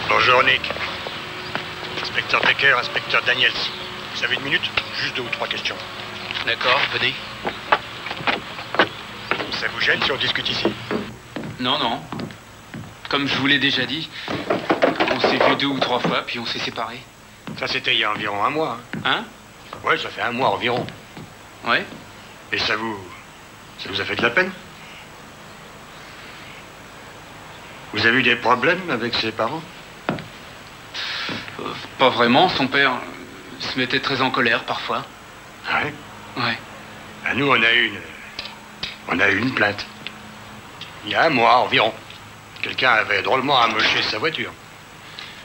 Speaker 8: Bonjour, Nick. Inspecteur Becker, inspecteur Daniels. Vous avez une minute? Juste 2 ou 3 questions.
Speaker 2: D'accord, venez.
Speaker 8: Ça vous gêne si on discute ici?
Speaker 5: Non, non. Comme je vous l'ai déjà dit, on s'est vu 2 ou 3 fois, puis on s'est séparés.
Speaker 8: Ça, c'était il y a environ 1 mois.
Speaker 5: Hein?
Speaker 8: Ouais, ça fait 1 mois environ.
Speaker 5: Ouais?
Speaker 8: Et ça vous a fait de la peine? Vous avez eu des problèmes avec ses parents?
Speaker 5: Pas vraiment, son père se mettait très en colère parfois.
Speaker 8: Ah ouais?
Speaker 5: Ouais.
Speaker 8: Ah, nous, on a eu une plainte. Il y a 1 mois environ. Quelqu'un avait drôlement amoché sa voiture.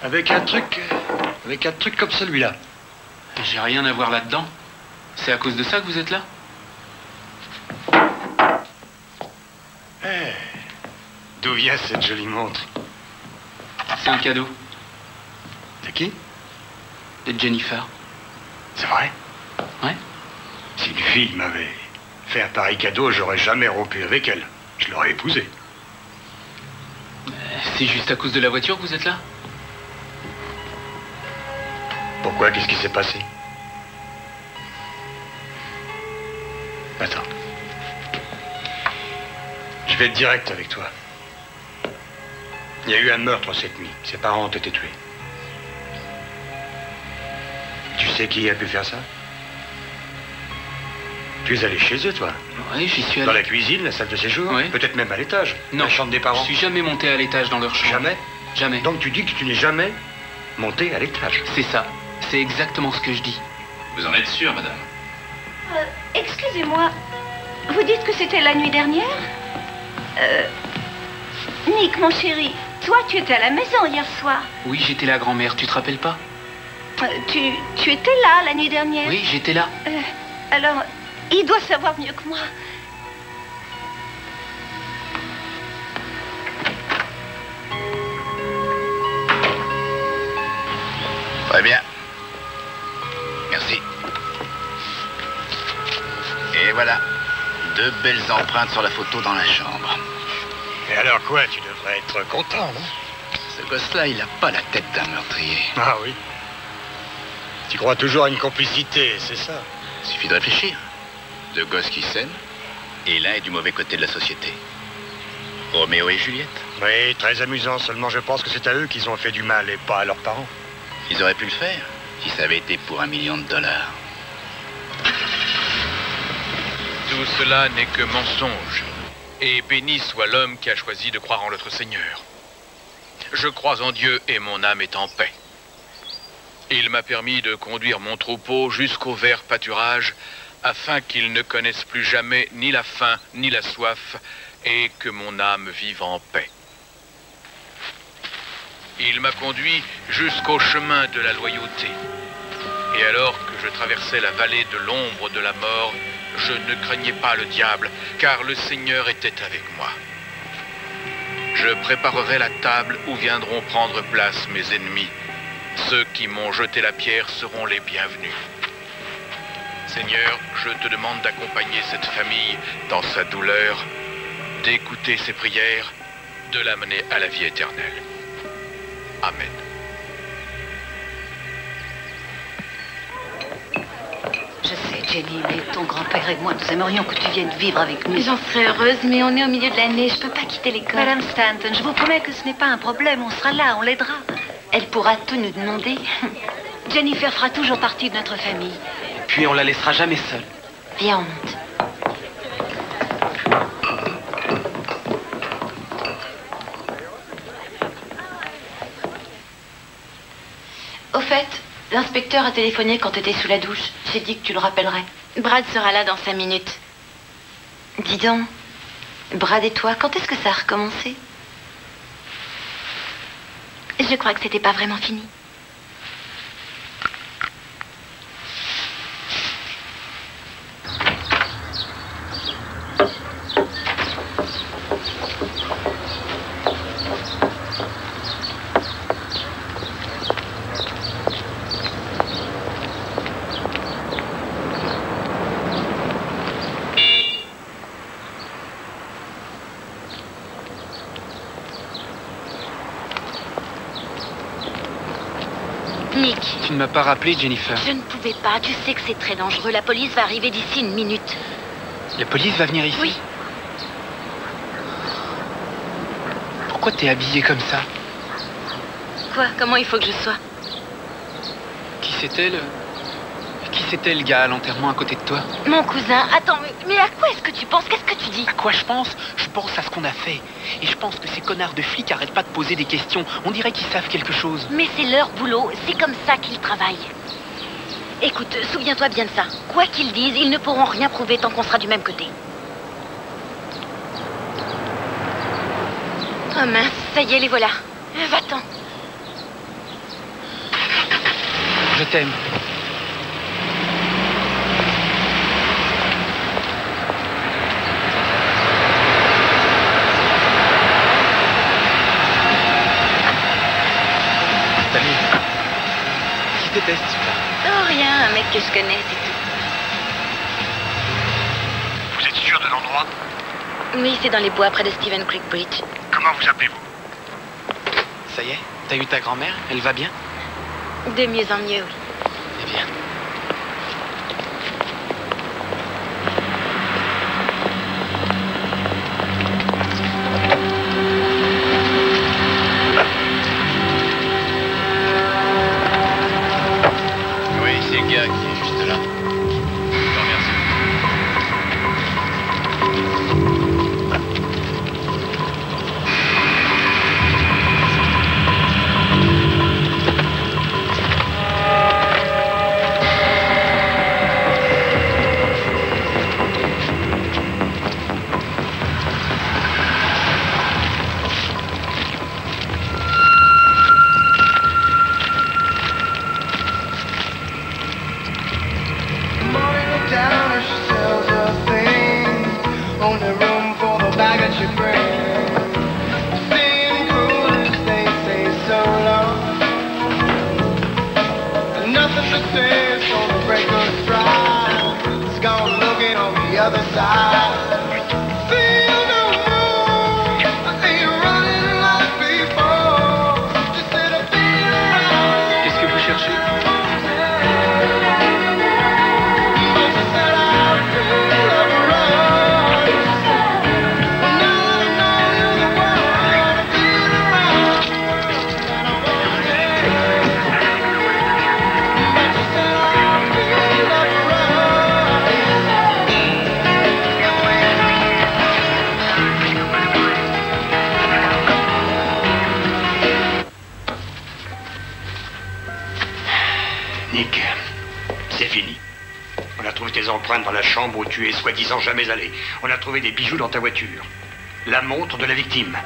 Speaker 8: Avec un truc comme celui-là.
Speaker 5: J'ai rien à voir là-dedans. C'est à cause de ça que vous êtes là?
Speaker 8: Eh, d'où vient cette jolie montre?
Speaker 5: C'est un cadeau
Speaker 8: De qui?
Speaker 5: de Jennifer.
Speaker 8: C'est vrai?
Speaker 5: Ouais.
Speaker 8: Si une fille m'avait fait un pareil cadeau, j'aurais jamais rompu avec elle. Je l'aurais épousée.
Speaker 5: C'est juste à cause de la voiture que vous êtes là?
Speaker 8: Pourquoi? Qu'est-ce qui s'est passé? Attends. Je vais être direct avec toi. Il y a eu un meurtre cette nuit. Ses parents ont été tués. Tu sais qui a pu faire ça? Tu es allé chez eux, toi?
Speaker 5: Oui, j'y suis allé.
Speaker 8: Dans la cuisine, la salle de séjour?
Speaker 5: Oui.
Speaker 8: Peut-être même à l'étage?
Speaker 5: Non,
Speaker 8: La chambre des parents?
Speaker 5: je suis jamais monté à l'étage dans leur chambre.
Speaker 8: Jamais?
Speaker 5: Jamais.
Speaker 8: Donc tu dis que tu n'es jamais monté à l'étage?
Speaker 5: C'est ça. C'est exactement ce que je dis.
Speaker 6: Vous en êtes sûr, madame?
Speaker 9: Excusez-moi, vous dites que c'était la nuit dernière? Nick, mon chéri, toi, tu étais à la maison hier soir.
Speaker 5: Oui, j'étais là, grand-mère. Tu te rappelles pas?
Speaker 9: Tu étais là la nuit dernière?
Speaker 5: Oui, j'étais là.
Speaker 9: Alors, il doit savoir mieux que moi.
Speaker 6: Très bien. Merci. Et voilà. 2 belles empreintes sur la photo dans la chambre.
Speaker 8: Et alors quoi? Tu devrais être content, non?
Speaker 6: Ce gosse-là, il a pas la tête d'un meurtrier.
Speaker 8: Ah oui. Tu crois toujours à une complicité, c'est ça?
Speaker 6: Suffit de réfléchir. Deux gosses qui s'aiment, et l'un est du mauvais côté de la société. Roméo et Juliette.
Speaker 8: Oui, très amusant, seulement je pense que c'est à eux qu'ils ont fait du mal et pas à leurs parents.
Speaker 6: Ils auraient pu le faire si ça avait été pour $1 million.
Speaker 10: Tout cela n'est que mensonge. Et béni soit l'homme qui a choisi de croire en notre Seigneur. Je crois en Dieu et mon âme est en paix. Il m'a permis de conduire mon troupeau jusqu'au vert pâturage afin qu'ils ne connaissent plus jamais ni la faim ni la soif et que mon âme vive en paix. Il m'a conduit jusqu'au chemin de la loyauté. Et alors que je traversais la vallée de l'ombre de la mort, je ne craignais pas le diable, car le Seigneur était avec moi. Je préparerai la table où viendront prendre place mes ennemis. Ceux qui m'ont jeté la pierre seront les bienvenus. Seigneur, je te demande d'accompagner cette famille dans sa douleur, d'écouter ses prières, de l'amener à la vie éternelle. Amen.
Speaker 9: Je sais, Jenny, mais ton grand-père et moi, nous aimerions que tu viennes vivre avec nous.
Speaker 7: J'en serais heureuse, mais on est au milieu de l'année. Je peux pas quitter l'école.
Speaker 9: Madame Stanton, je vous promets que ce n'est pas un problème. On sera là, on l'aidera.
Speaker 7: Elle pourra tout nous demander.
Speaker 9: Jennifer fera toujours partie de notre famille.
Speaker 2: Puis on la laissera jamais seule.
Speaker 7: Viens, on monte. Au fait, l'inspecteur a téléphoné quand tu étais sous la douche. J'ai dit que tu le rappellerais. Brad sera là dans 5 minutes. Dis donc, Brad et toi, quand est-ce que ça a recommencé? Je crois que c'était pas vraiment fini. Nick.
Speaker 5: Tu ne m'as pas rappelé, Jennifer.
Speaker 7: Je ne pouvais pas. Tu sais que c'est très dangereux. La police va arriver d'ici 1 minute.
Speaker 5: La police va venir ici?
Speaker 7: Oui.
Speaker 5: Pourquoi t'es habillée comme ça?
Speaker 7: Quoi? Comment il faut que je sois?
Speaker 5: Qui c'était le gars à l'enterrement à côté de toi?
Speaker 7: Mon cousin. Attends, mais à quoi est-ce que tu penses? Qu'est-ce que tu dis?
Speaker 5: À quoi je pense? Je pense à ce qu'on a fait. Et je pense que ces connards de flics arrêtent pas de poser des questions. On dirait qu'ils savent quelque chose.
Speaker 7: Mais c'est leur boulot. C'est comme ça qu'ils travaillent. Écoute, souviens-toi bien de ça. Quoi qu'ils disent, ils ne pourront rien prouver tant qu'on sera du même côté. Oh mince, ça y est, les voilà. Va-t'en.
Speaker 5: Je t'aime. Salut. Qui c'était, ce type-là?
Speaker 7: Oh, rien, un mec que je connais, c'est tout.
Speaker 8: Vous êtes sûr de l'endroit?
Speaker 7: Oui, c'est dans les bois près de Stephen Creek Bridge.
Speaker 8: Comment vous appelez-vous?
Speaker 5: Ça y est? T'as eu ta grand-mère? Elle va bien?
Speaker 7: De mieux en mieux, oui.
Speaker 5: Eh bien.
Speaker 6: Oui, c'est le gars qui est juste là. Je te remercie.
Speaker 11: Feel no more, I ain't running like before.
Speaker 8: empreintes dans la chambre où tu es soi-disant jamais allé. On a trouvé des bijoux dans ta voiture. La montre de la victime.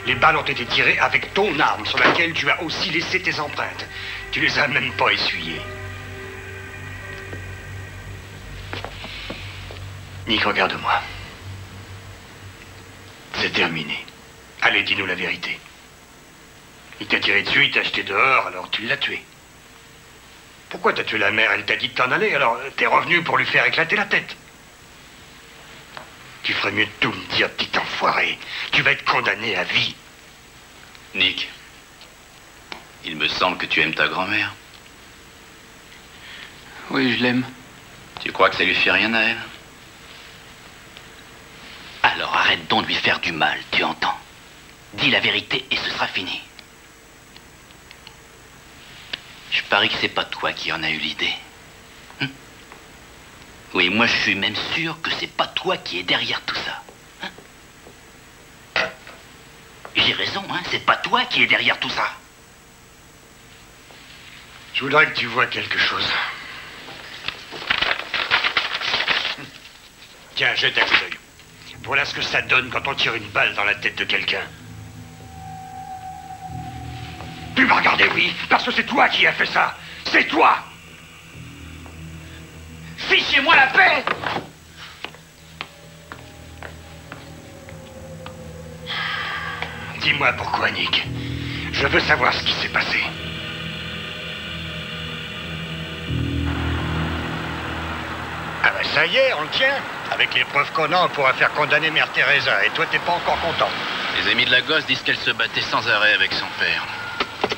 Speaker 8: Les balles ont été tirées avec ton arme sur laquelle tu as aussi laissé tes empreintes. Tu les as même pas essuyées. Nick, regarde-moi. C'est terminé. Allez, dis-nous la vérité. Il t'a tiré dessus, il t'a jeté dehors, alors tu l'as tué. Pourquoi t'as tué la mère? Elle t'a dit de t'en aller, alors t'es revenu pour lui faire éclater la tête. Tu ferais mieux de tout me dire, petit enfoiré. Tu vas être condamné à vie.
Speaker 11: Nick, il me semble que tu aimes ta grand-mère.
Speaker 5: Oui, je l'aime.
Speaker 11: Tu crois que ça lui fait rien à elle? Alors arrête donc de lui faire du mal, tu entends? Dis la vérité et ce sera fini. Je parie que c'est pas toi qui en as eu l'idée. Oui, moi je suis même sûr que c'est pas toi qui es derrière tout ça. J'ai raison, hein, c'est pas toi qui es derrière tout ça.
Speaker 8: Je voudrais que tu vois quelque chose. Tiens, jette un coup d'œil. Voilà ce que ça donne quand on tire une balle dans la tête de quelqu'un. Tu m'as regardé, oui, parce que c'est toi qui as fait ça. C'est toi. Fichez-moi la paix. Dis-moi pourquoi, Nick. Je veux savoir ce qui s'est passé. Ah ben ça y est, on le tient. Avec les preuves qu'on a, on pourra faire condamner Mère Teresa. Et toi, t'es pas encore content.
Speaker 11: Les amis de la gosse disent qu'elle se battait sans arrêt avec son père.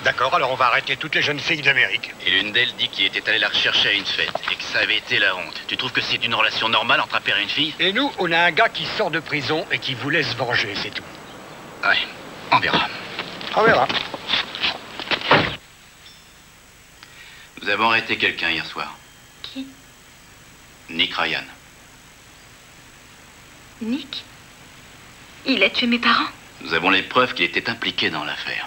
Speaker 8: D'accord, alors on va arrêter toutes les jeunes filles d'Amérique.
Speaker 11: Et l'une d'elles dit qu'il était allé la rechercher à une fête et que ça avait été la honte. Tu trouves que c'est une relation normale entre un père et une fille?
Speaker 8: Et nous, on a un gars qui sort de prison et qui voulait se venger, c'est tout.
Speaker 11: Ouais, on verra.
Speaker 8: On verra.
Speaker 11: Nous avons arrêté quelqu'un hier soir.
Speaker 4: Qui?
Speaker 11: Nick Ryan.
Speaker 4: Nick? Il a tué mes parents?
Speaker 11: Nous avons les preuves qu'il était impliqué dans l'affaire.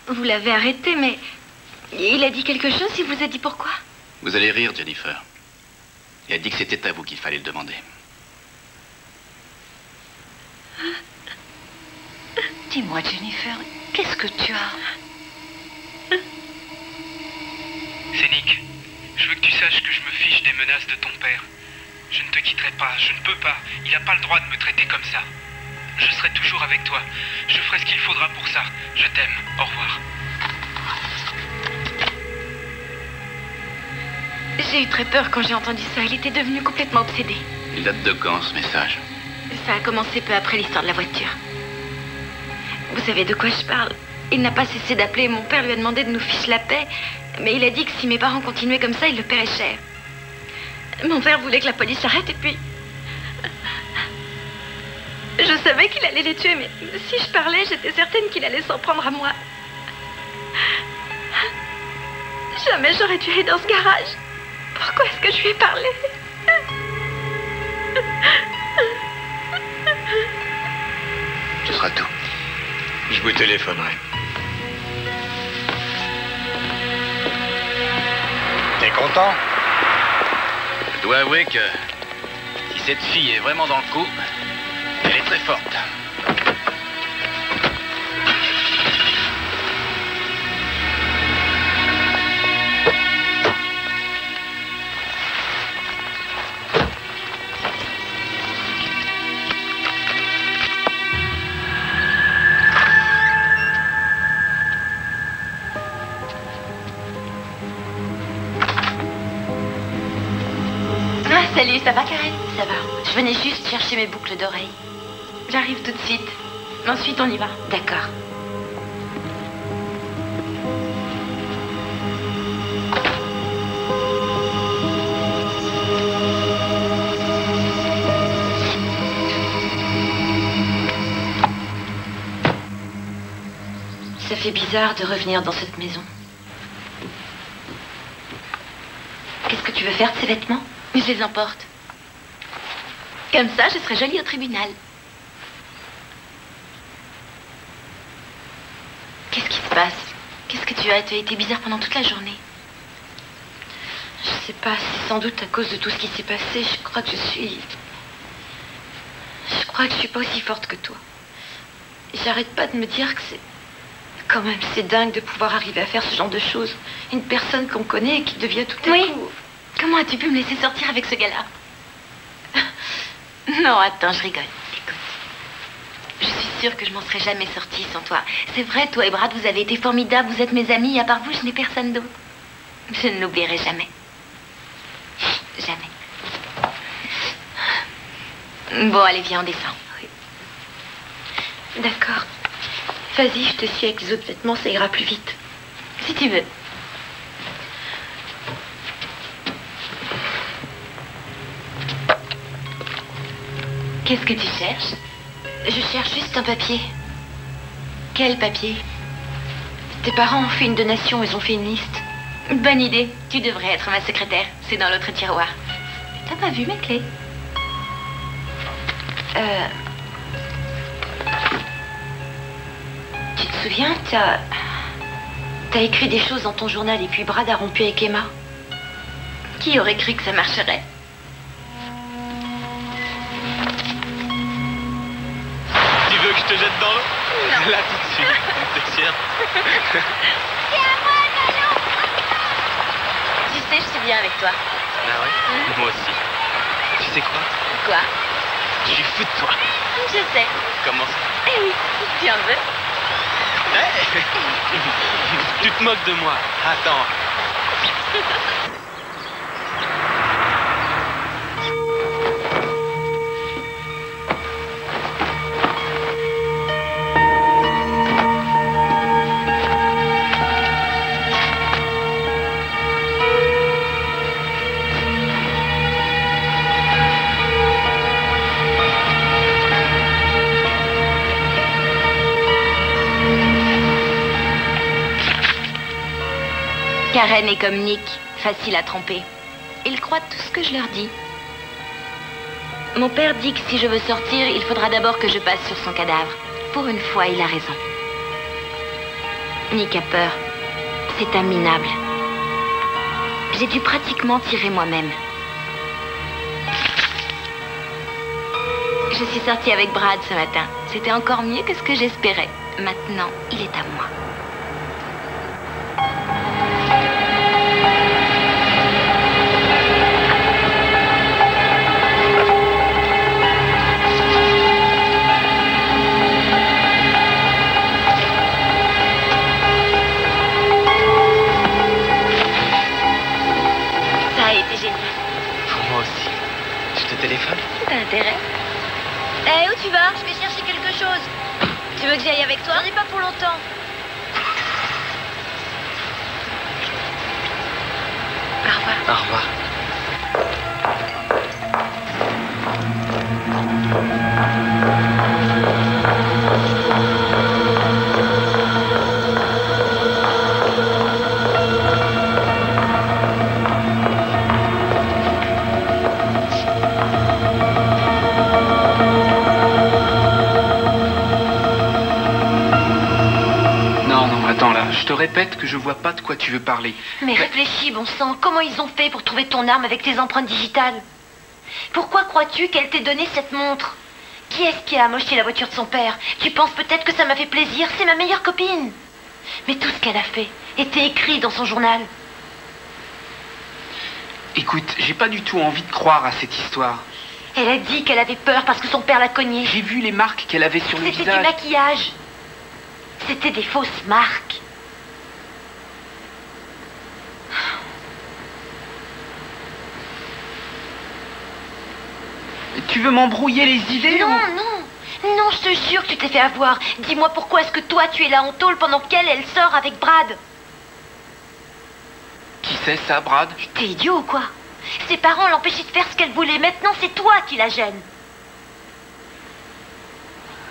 Speaker 4: Vous l'avez arrêté, mais... Il a dit quelque chose, il vous a dit pourquoi?
Speaker 11: Vous allez rire, Jennifer. Il a dit que c'était à vous qu'il fallait le demander.
Speaker 9: Dis-moi, Jennifer, qu'est-ce que tu as?
Speaker 5: C'est Nick. Je veux que tu saches que je me fiche des menaces de ton père. Je ne te quitterai pas, je ne peux pas. Il n'a pas le droit de me traiter comme ça. Je serai toujours avec toi. Je ferai ce qu'il faudra pour ça. Je t'aime. Au revoir.
Speaker 4: J'ai eu très peur quand j'ai entendu ça. Il était devenu complètement obsédé.
Speaker 11: Il date de quand, ce message?
Speaker 4: Ça a commencé peu après l'histoire de la voiture. Vous savez de quoi je parle? Il n'a pas cessé d'appeler. Mon père lui a demandé de nous ficher la paix. Mais il a dit que si mes parents continuaient comme ça, il le paierait cher. Mon père voulait que la police s'arrête et puis... Je savais qu'il allait les tuer, mais si je parlais, j'étais certaine qu'il allait s'en prendre à moi. Jamais j'aurais dû aller dans ce garage. Pourquoi est-ce que je lui ai parlé?
Speaker 8: Ce sera tout. Je vous téléphonerai. T'es content?
Speaker 11: Je dois avouer que si cette fille est vraiment dans le coup, elle est très forte.
Speaker 4: Salut, ça va, Karen? Ça va. Je venais juste chercher mes boucles d'oreilles. J'arrive tout de suite. Ensuite, on y va. D'accord. Ça fait bizarre de revenir dans cette maison. Qu'est-ce que tu veux faire de ces vêtements? Je les emporte. Comme ça, je serai jolie au tribunal. Qu'est-ce qui se passe? Qu'est-ce que tu as? Tu as été bizarre pendant toute la journée. Je
Speaker 3: sais pas, c'est sans doute à cause de tout ce qui s'est passé. Je crois que je suis pas aussi forte que toi. J'arrête pas de me dire que c'est... Quand même, c'est dingue de pouvoir arriver à faire ce genre de choses. Une personne qu'on connaît et qui devient tout à coup...
Speaker 4: Comment as-tu pu me laisser sortir avec ce gars-là? Non, attends, je rigole. Écoute, je suis sûre que je m'en serais jamais sortie sans toi. C'est vrai, toi et Brad, vous avez été formidables, vous êtes mes amis, et à part vous, je n'ai personne d'autre. Je ne l'oublierai jamais. Jamais. Bon, allez, viens, on descend.
Speaker 3: Oui. D'accord. Vas-y, je te suis avec les autres vêtements, ça ira plus vite.
Speaker 4: Si tu veux. Qu'est-ce que tu cherches?
Speaker 3: Je cherche juste un papier.
Speaker 4: Quel papier?
Speaker 3: Tes parents ont fait une donation, ils ont fait une liste.
Speaker 4: Bonne idée. Tu devrais être ma secrétaire. C'est dans l'autre tiroir. T'as pas vu mes clés?
Speaker 3: Tu te souviens, t'as écrit des choses dans ton journal et puis Brad a rompu avec Emma.
Speaker 4: Qui aurait cru que ça marcherait?
Speaker 2: Tu veux que je te jette dans l'eau?
Speaker 4: Non.
Speaker 2: Là, tout de suite. T'es sûr?
Speaker 4: C'est à moi, ballon! Tu sais, je suis bien avec toi.
Speaker 2: Ah ouais? Moi aussi. Tu sais quoi?
Speaker 4: Quoi?
Speaker 2: Je suis fou de toi.
Speaker 4: Je sais.
Speaker 2: Comment ça?
Speaker 4: Eh oui, tu en veux?
Speaker 2: Hey tu te moques de moi. Attends.
Speaker 4: Karen est comme Nick, facile à tromper. Ils croient tout ce que je leur dis. Mon père dit que si je veux sortir, il faudra d'abord que je passe sur son cadavre. Pour une fois, il a raison. Nick a peur. C'est un minable. J'ai dû pratiquement tirer moi-même. Je suis sortie avec Brad ce matin. C'était encore mieux que ce que j'espérais. Maintenant, il est à moi.
Speaker 2: Téléphone?
Speaker 4: T'as intérêt.
Speaker 7: Eh, où tu vas? Je vais chercher quelque chose. Tu veux que j'y aille avec toi? J'en ai pas pour longtemps.
Speaker 3: Au revoir.
Speaker 2: Au revoir. Je te répète que je vois pas de quoi tu veux parler.
Speaker 3: Mais réfléchis, bon sang. Comment ils ont fait pour trouver ton arme avec tes empreintes digitales? Pourquoi crois-tu qu'elle t'ait donné cette montre? Qui est-ce qui a amoché la voiture de son père? Tu penses peut-être que ça m'a fait plaisir? C'est ma meilleure copine. Mais tout ce qu'elle a fait était écrit dans son journal.
Speaker 5: Écoute, j'ai pas du tout envie de croire à cette histoire.
Speaker 3: Elle a dit qu'elle avait peur parce que son père l'a cognée.
Speaker 5: J'ai vu les marques qu'elle avait sur le visage.
Speaker 3: C'était du maquillage. C'était des fausses marques.
Speaker 5: Tu veux m'embrouiller les idées?
Speaker 3: Non, non. Non, je te jure que tu t'es fait avoir. Dis-moi pourquoi est-ce que toi, tu es là en tôle pendant qu'elle sort avec Brad?
Speaker 5: Qui c'est ça, Brad?
Speaker 3: T'es idiot ou quoi? Ses parents l'empêchaient de faire ce qu'elle voulait. Maintenant, c'est toi qui la gêne.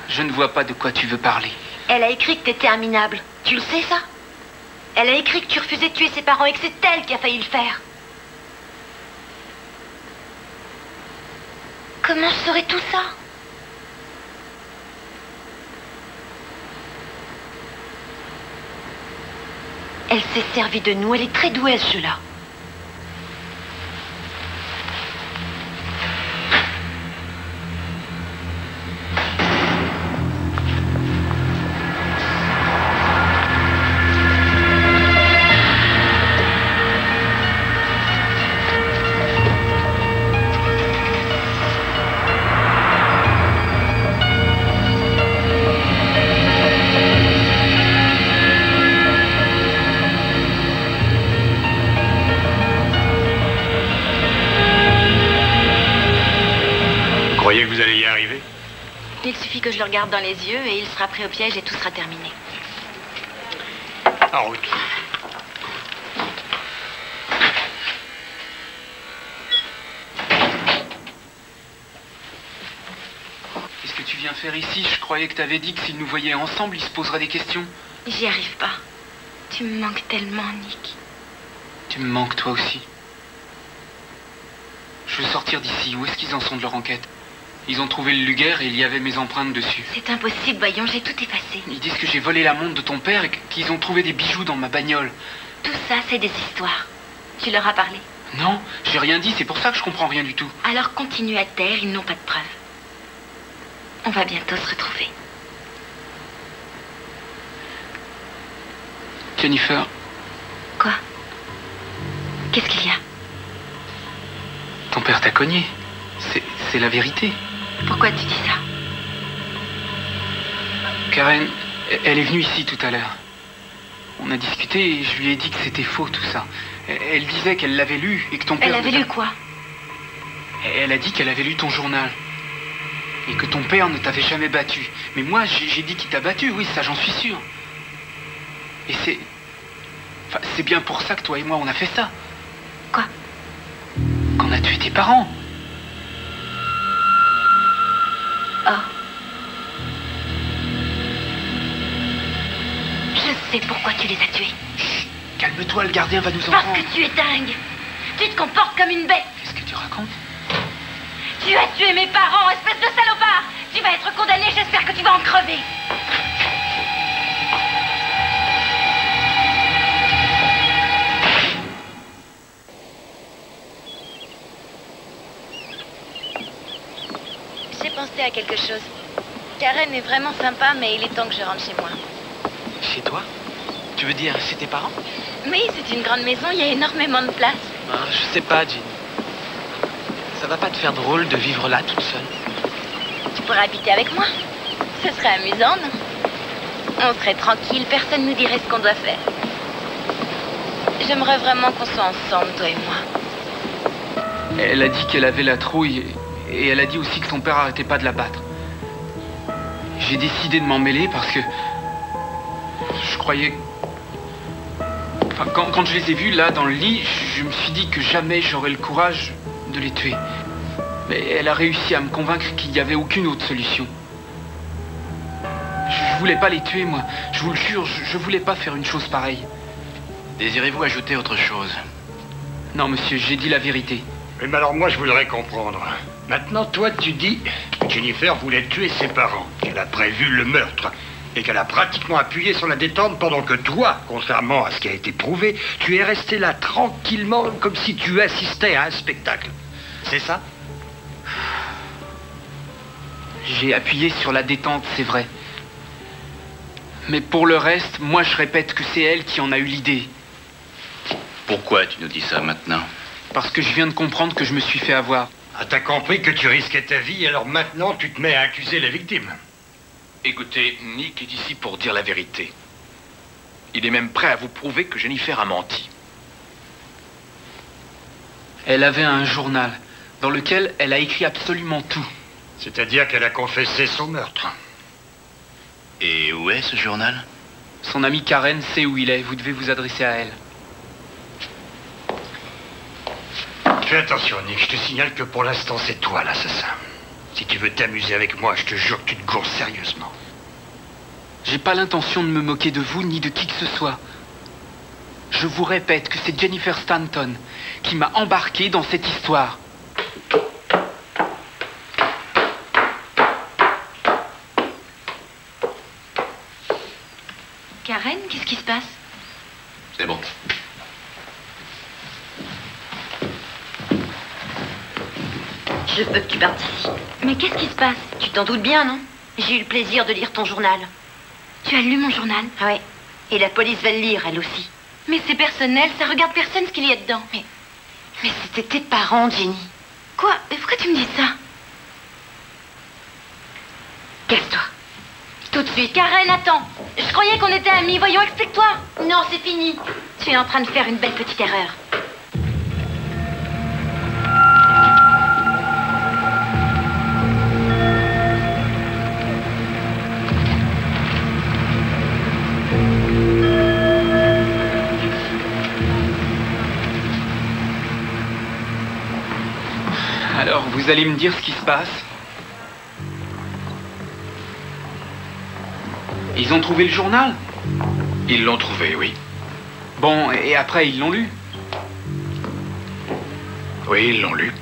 Speaker 5: Je ne vois pas de quoi tu veux parler.
Speaker 3: Elle a écrit que t'étais un minable. Tu le sais, ça? Elle a écrit que tu refusais de tuer ses parents et que c'est elle qui a failli le faire. Comment je saurais tout ça? Elle s'est servie de nous. Elle est très douée à ce jeu-là.
Speaker 8: allez y arriver?
Speaker 7: Il suffit que je le regarde dans les yeux et il sera pris au piège et tout sera terminé.
Speaker 8: En route.
Speaker 5: Qu'est-ce que tu viens faire ici? Je croyais que t'avais dit que s'il nous voyait ensemble, il se poserait des questions.
Speaker 7: J'y arrive pas. Tu me manques tellement, Nick.
Speaker 5: Tu me manques toi aussi. Je veux sortir d'ici. Où est-ce qu'ils en sont de leur enquête? Ils ont trouvé le Luger et il y avait mes empreintes dessus.
Speaker 7: C'est impossible, voyons, j'ai tout effacé.
Speaker 5: Ils disent que j'ai volé la montre de ton père et qu'ils ont trouvé des bijoux dans ma bagnole.
Speaker 7: Tout ça, c'est des histoires. Tu leur as parlé?
Speaker 5: Non, j'ai rien dit, c'est pour ça que je comprends rien du tout.
Speaker 7: Alors continue à te taire, ils n'ont pas de preuves. On va bientôt se retrouver.
Speaker 5: Jennifer.
Speaker 7: Quoi? Qu'est-ce qu'il y a?
Speaker 5: Ton père t'a cogné. C'est la vérité.
Speaker 7: Pourquoi tu dis ça?
Speaker 5: Karen, elle est venue ici tout à l'heure. On a discuté et je lui ai dit que c'était faux tout ça. Elle disait qu'elle l'avait lu et que ton père...
Speaker 7: Elle avait lu quoi?
Speaker 5: Elle a dit qu'elle avait lu ton journal. Et que ton père ne t'avait jamais battu. Mais moi, j'ai dit qu'il t'a battu, oui, ça j'en suis sûr. Et c'est... Enfin, c'est bien pour ça que toi et moi, on a fait ça.
Speaker 7: Quoi?
Speaker 5: Qu'on a tué tes parents.
Speaker 7: Oh. Je sais pourquoi tu les as tués.
Speaker 5: Chut, calme-toi, le gardien va nous entendre.
Speaker 7: Parce que tu es dingue. Tu te comportes comme une bête.
Speaker 5: Qu'est-ce que tu racontes?
Speaker 7: Tu as tué mes parents, espèce de salopard. Tu vas être condamné, j'espère que tu vas en crever.
Speaker 4: J'ai pensé à quelque chose. Karen est vraiment sympa, mais il est temps que je rentre chez moi.
Speaker 2: Chez toi? Tu veux dire chez tes parents?
Speaker 4: Oui, c'est une grande maison, il y a énormément de place.
Speaker 2: Ah, je sais pas, Jean. Ça va pas te faire drôle de vivre là toute seule?
Speaker 4: Tu pourrais habiter avec moi. Ce serait amusant, non? On serait tranquille, personne nous dirait ce qu'on doit faire. J'aimerais vraiment qu'on soit ensemble, toi et moi.
Speaker 5: Elle a dit qu'elle avait la trouille et elle a dit aussi que ton père arrêtait pas de la battre. J'ai décidé de m'en mêler parce que je croyais... Enfin, quand je les ai vus là dans le lit, je me suis dit que jamais j'aurais le courage de les tuer. Mais elle a réussi à me convaincre qu'il n'y avait aucune autre solution. Je voulais pas les tuer, moi. Je vous le jure, je voulais pas faire une chose pareille.
Speaker 11: Désirez-vous ajouter autre chose?
Speaker 5: Non, monsieur, j'ai dit la vérité.
Speaker 8: Oui, mais alors moi, je voudrais comprendre. Maintenant, toi, tu dis que Jennifer voulait tuer ses parents, qu'elle a prévu le meurtre, et qu'elle a pratiquement appuyé sur la détente pendant que toi, contrairement à ce qui a été prouvé, tu es resté là tranquillement comme si tu assistais à un spectacle. C'est ça?
Speaker 5: J'ai appuyé sur la détente, c'est vrai. Mais pour le reste, moi je répète que c'est elle qui en a eu l'idée.
Speaker 11: Pourquoi tu nous dis ça maintenant?
Speaker 5: Parce que je viens de comprendre que je me suis fait avoir.
Speaker 8: Ah, t'as compris que tu risquais ta vie, alors maintenant tu te mets à accuser la victime.
Speaker 6: Écoutez, Nick est ici pour dire la vérité. Il est même prêt à vous prouver que Jennifer a menti.
Speaker 5: Elle avait un journal dans lequel elle a écrit absolument tout.
Speaker 8: C'est-à-dire qu'elle a confessé son meurtre.
Speaker 11: Et où est ce journal?
Speaker 5: Son amie Karen sait où il est, vous devez vous adresser à elle.
Speaker 8: Fais attention, Nick, je te signale que pour l'instant c'est toi l'assassin. Si tu veux t'amuser avec moi, je te jure que tu te gourres sérieusement.
Speaker 5: J'ai pas l'intention de me moquer de vous ni de qui que ce soit. Je vous répète que c'est Jennifer Stanton qui m'a embarqué dans cette histoire.
Speaker 7: Karen, qu'est-ce qui se passe?
Speaker 11: C'est bon.
Speaker 9: Je veux que tu partes d'ici.
Speaker 7: Mais qu'est-ce qui se passe?
Speaker 9: Tu t'en doutes bien, non? J'ai eu le plaisir de lire ton journal.
Speaker 7: Tu as lu mon journal?
Speaker 9: Ah ouais. Et la police va le lire, elle aussi.
Speaker 7: Mais c'est personnel, ça regarde personne ce qu'il y a dedans.
Speaker 9: Mais c'était tes parents, Jenny.
Speaker 7: Quoi? Mais pourquoi tu me dis ça?
Speaker 9: Casse-toi.
Speaker 7: Tout de suite. Karen, attends. Je croyais qu'on était amis. Voyons, explique-toi.
Speaker 9: Non, c'est fini.
Speaker 7: Tu es en train de faire une belle petite erreur.
Speaker 5: Vous allez me dire ce qui se passe? Ils ont trouvé le journal?
Speaker 10: Ils l'ont trouvé, oui.
Speaker 5: Bon, et après, ils l'ont lu?
Speaker 10: Oui, ils l'ont lu.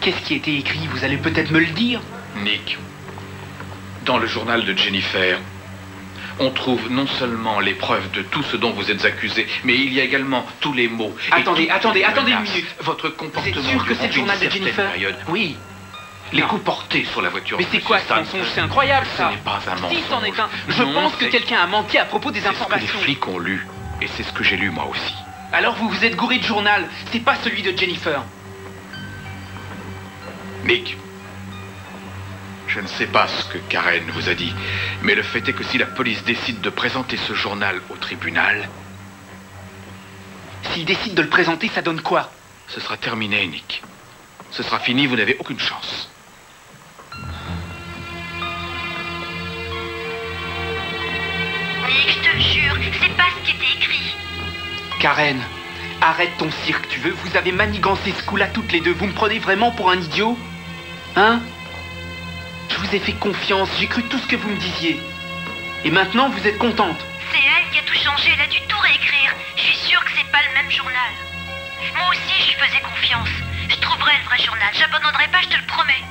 Speaker 5: Qu'est-ce qui était écrit? Vous allez peut-être me le dire?
Speaker 10: Nick, dans le journal de Jennifer, on trouve non seulement les preuves de tout ce dont vous êtes accusé, mais il y a également tous les mots.
Speaker 5: Attendez une minute.
Speaker 10: Votre comportement.
Speaker 5: Vous êtes sûr que c'est le journal de Jennifer?
Speaker 10: Période.
Speaker 5: Oui.
Speaker 10: Les coups portés sur la voiture.
Speaker 5: Mais c'est quoi ce mensonge? C'est incroyable, ça.
Speaker 10: Ce n'est pas un mensonge.
Speaker 5: Si, c'en est un. Je pense que quelqu'un a menti à propos des informations.
Speaker 10: C'est ce que les flics ont lu. Et c'est ce que j'ai lu moi aussi.
Speaker 5: Alors vous vous êtes gouré de journal. C'est pas celui de Jennifer.
Speaker 10: Nick, je ne sais pas ce que Karen vous a dit, mais le fait est que si la police décide de présenter ce journal au tribunal...
Speaker 5: S'ils décident de le présenter, ça donne quoi?
Speaker 10: Ce sera terminé, Nick. Ce sera fini, vous n'avez aucune chance.
Speaker 7: Nick, je te le jure, c'est pas ce qui était écrit.
Speaker 5: Karen, arrête ton cirque, tu veux? Vous avez manigancé ce coup-là toutes les deux. Vous me prenez vraiment pour un idiot? Hein? Je vous ai fait confiance, j'ai cru tout ce que vous me disiez. Et maintenant, vous êtes contente?
Speaker 7: C'est elle qui a tout changé, elle a dû tout réécrire. Je suis sûre que c'est pas le même journal. Moi aussi, je lui faisais confiance. Je trouverai le vrai journal, j'abandonnerai pas, je te le promets.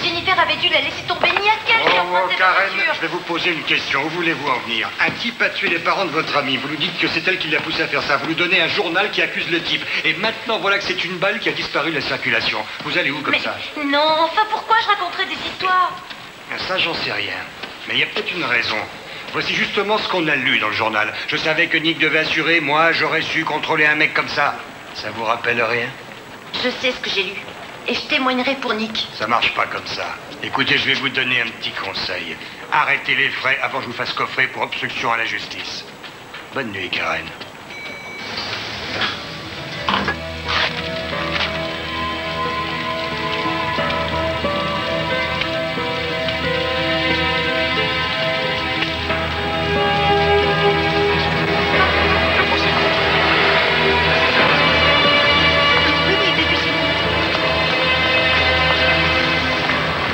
Speaker 7: Jennifer avait dû la laisser tomber ni à qu'elle
Speaker 8: Karen, je vais vous poser une question. Où voulez-vous en venir? Un type a tué les parents de votre ami. Vous lui dites que c'est elle qui l'a poussé à faire ça. Vous lui donnez un journal qui accuse le type. Et maintenant, voilà que c'est une balle qui a disparu de la circulation. Vous allez où comme ça?
Speaker 7: Non, enfin, pourquoi je raconterais des histoires?
Speaker 8: Ça, j'en sais rien. Mais il y a peut-être une raison. Voici justement ce qu'on a lu dans le journal. Je savais que Nick devait assurer, moi, j'aurais su contrôler un mec comme ça. Ça vous rappelle rien?
Speaker 7: Je sais ce que j'ai lu. Et je témoignerai pour Nick.
Speaker 8: Ça marche pas comme ça. Écoutez, je vais vous donner un petit conseil. Arrêtez les frais avant que je vous fasse coffrer pour obstruction à la justice. Bonne nuit, Karen.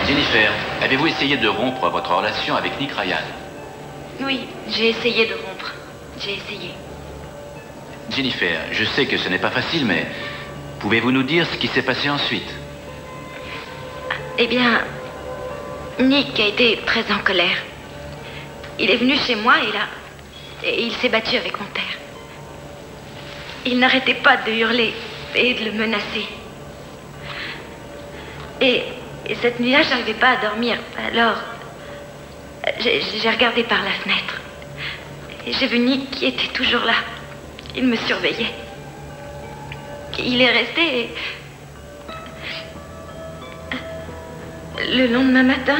Speaker 11: Jennifer, avez-vous essayé de rompre votre relation avec Nick Ryan?
Speaker 7: Oui, j'ai essayé de rompre. J'ai essayé.
Speaker 11: Jennifer, je sais que ce n'est pas facile, mais pouvez-vous nous dire ce qui s'est passé ensuite?
Speaker 7: Eh bien, Nick a été très en colère. Il est venu chez moi et il s'est battu avec mon père. Il n'arrêtait pas de hurler et de le menacer. Et cette nuit-là, je n'arrivais pas à dormir. Alors, j'ai regardé par la fenêtre. Et j'ai vu Nick qui était toujours là. Il me surveillait. Il est resté et... Le lendemain matin,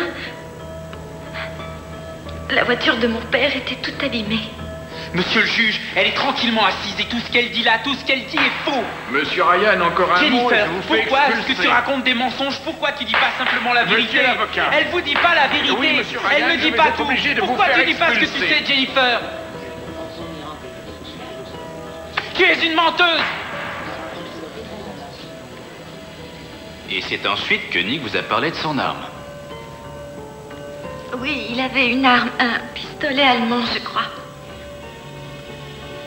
Speaker 7: la voiture de mon père était toute abîmée.
Speaker 5: Monsieur le juge, elle est tranquillement assise et tout ce qu'elle dit là, tout ce qu'elle dit est faux.
Speaker 6: Monsieur Ryan, encore un mot et
Speaker 5: Jennifer,
Speaker 6: je vous fais
Speaker 5: pourquoi est-ce que
Speaker 6: expulser.
Speaker 5: tu racontes des mensonges? Pourquoi tu dis pas simplement la vérité?
Speaker 6: Monsieur l'avocat.
Speaker 5: Elle vous dit pas la vérité.
Speaker 6: Oui, monsieur Ryan,
Speaker 5: elle ne
Speaker 6: je
Speaker 5: dit
Speaker 6: vais
Speaker 5: pas
Speaker 6: être
Speaker 5: tout.
Speaker 6: obligé de vous
Speaker 5: Pourquoi
Speaker 6: faire
Speaker 5: tu dis pas ce que tu
Speaker 6: expulser.
Speaker 5: sais, Jennifer? Tu es une menteuse.
Speaker 11: Et c'est ensuite que Nick vous a parlé de son arme.
Speaker 7: Oui, il avait une arme, un pistolet allemand, je crois.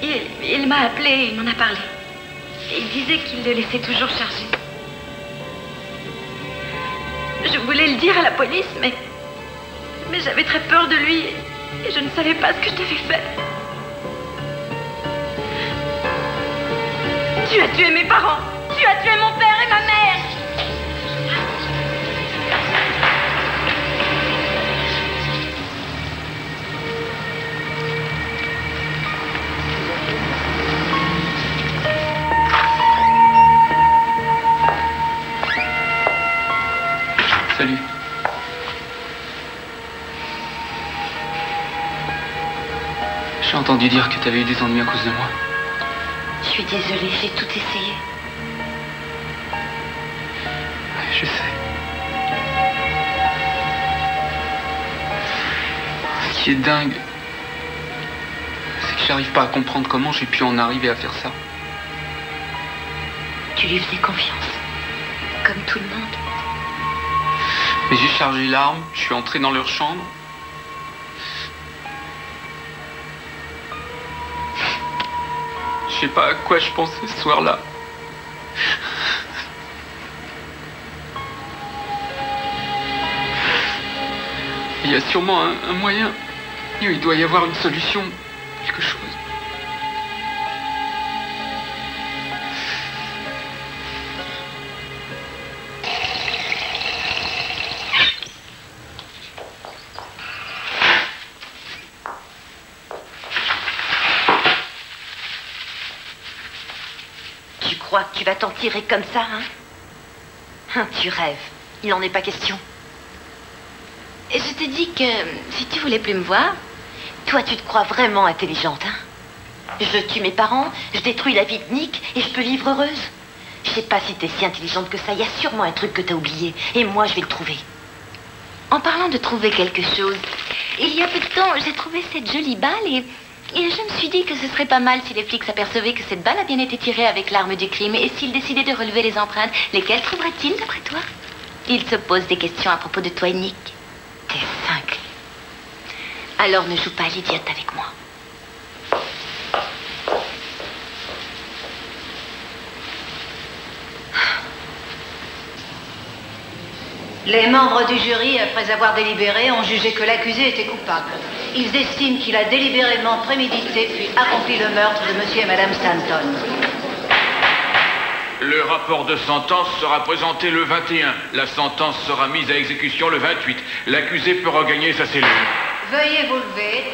Speaker 7: Il m'a appelé, il m'en a parlé. Et il disait qu'il le laissait toujours chargé. Je voulais le dire à la police, mais j'avais très peur de lui et je ne savais pas ce que je devais faire. Tu as tué mes parents. Tu as tué mon père et ma mère.
Speaker 5: Salut. J'ai entendu dire que tu avais eu des ennuis à cause de moi.
Speaker 7: Je suis désolée, j'ai tout essayé.
Speaker 5: Je sais. Ce qui est dingue, c'est que j'arrive pas à comprendre comment j'ai pu en arriver à faire ça.
Speaker 7: Tu lui faisais confiance, comme tout le monde.
Speaker 5: Mais j'ai chargé l'arme, je suis entré dans leur chambre. Je sais pas à quoi je pensais ce soir-là. Il y a sûrement un moyen. Il doit y avoir une solution, quelque chose.
Speaker 7: Tu crois que tu vas t'en tirer comme ça, hein? Tu rêves. Il n'en est pas question.
Speaker 4: Et je t'ai dit que si tu voulais plus me voir...
Speaker 7: Toi, tu te crois vraiment intelligente, hein? Je tue mes parents, je détruis la vie de Nick et je peux vivre heureuse. Je sais pas si t'es si intelligente que ça. Il y a sûrement un truc que t'as oublié. Et moi, je vais le trouver.
Speaker 4: En parlant de trouver quelque chose, il y a peu de temps, j'ai trouvé cette jolie balle et je me suis dit que ce serait pas mal si les flics s'apercevaient que cette balle a bien été tirée avec l'arme du crime et s'ils décidaient de relever les empreintes, lesquelles trouveraient-ils d'après toi? Ils se posent des questions à propos de toi et Nick.
Speaker 7: T'es cinglée.
Speaker 4: Alors ne joue pas à l'idiote avec moi.
Speaker 9: Les membres du jury, après avoir délibéré, ont jugé que l'accusé était coupable. Ils estiment qu'il a délibérément prémédité puis accompli le meurtre de monsieur et madame Stanton.
Speaker 6: Le rapport de sentence sera présenté le 21. La sentence sera mise à exécution le 28. L'accusé peut regagner sa cellule.
Speaker 9: Veuillez vous lever.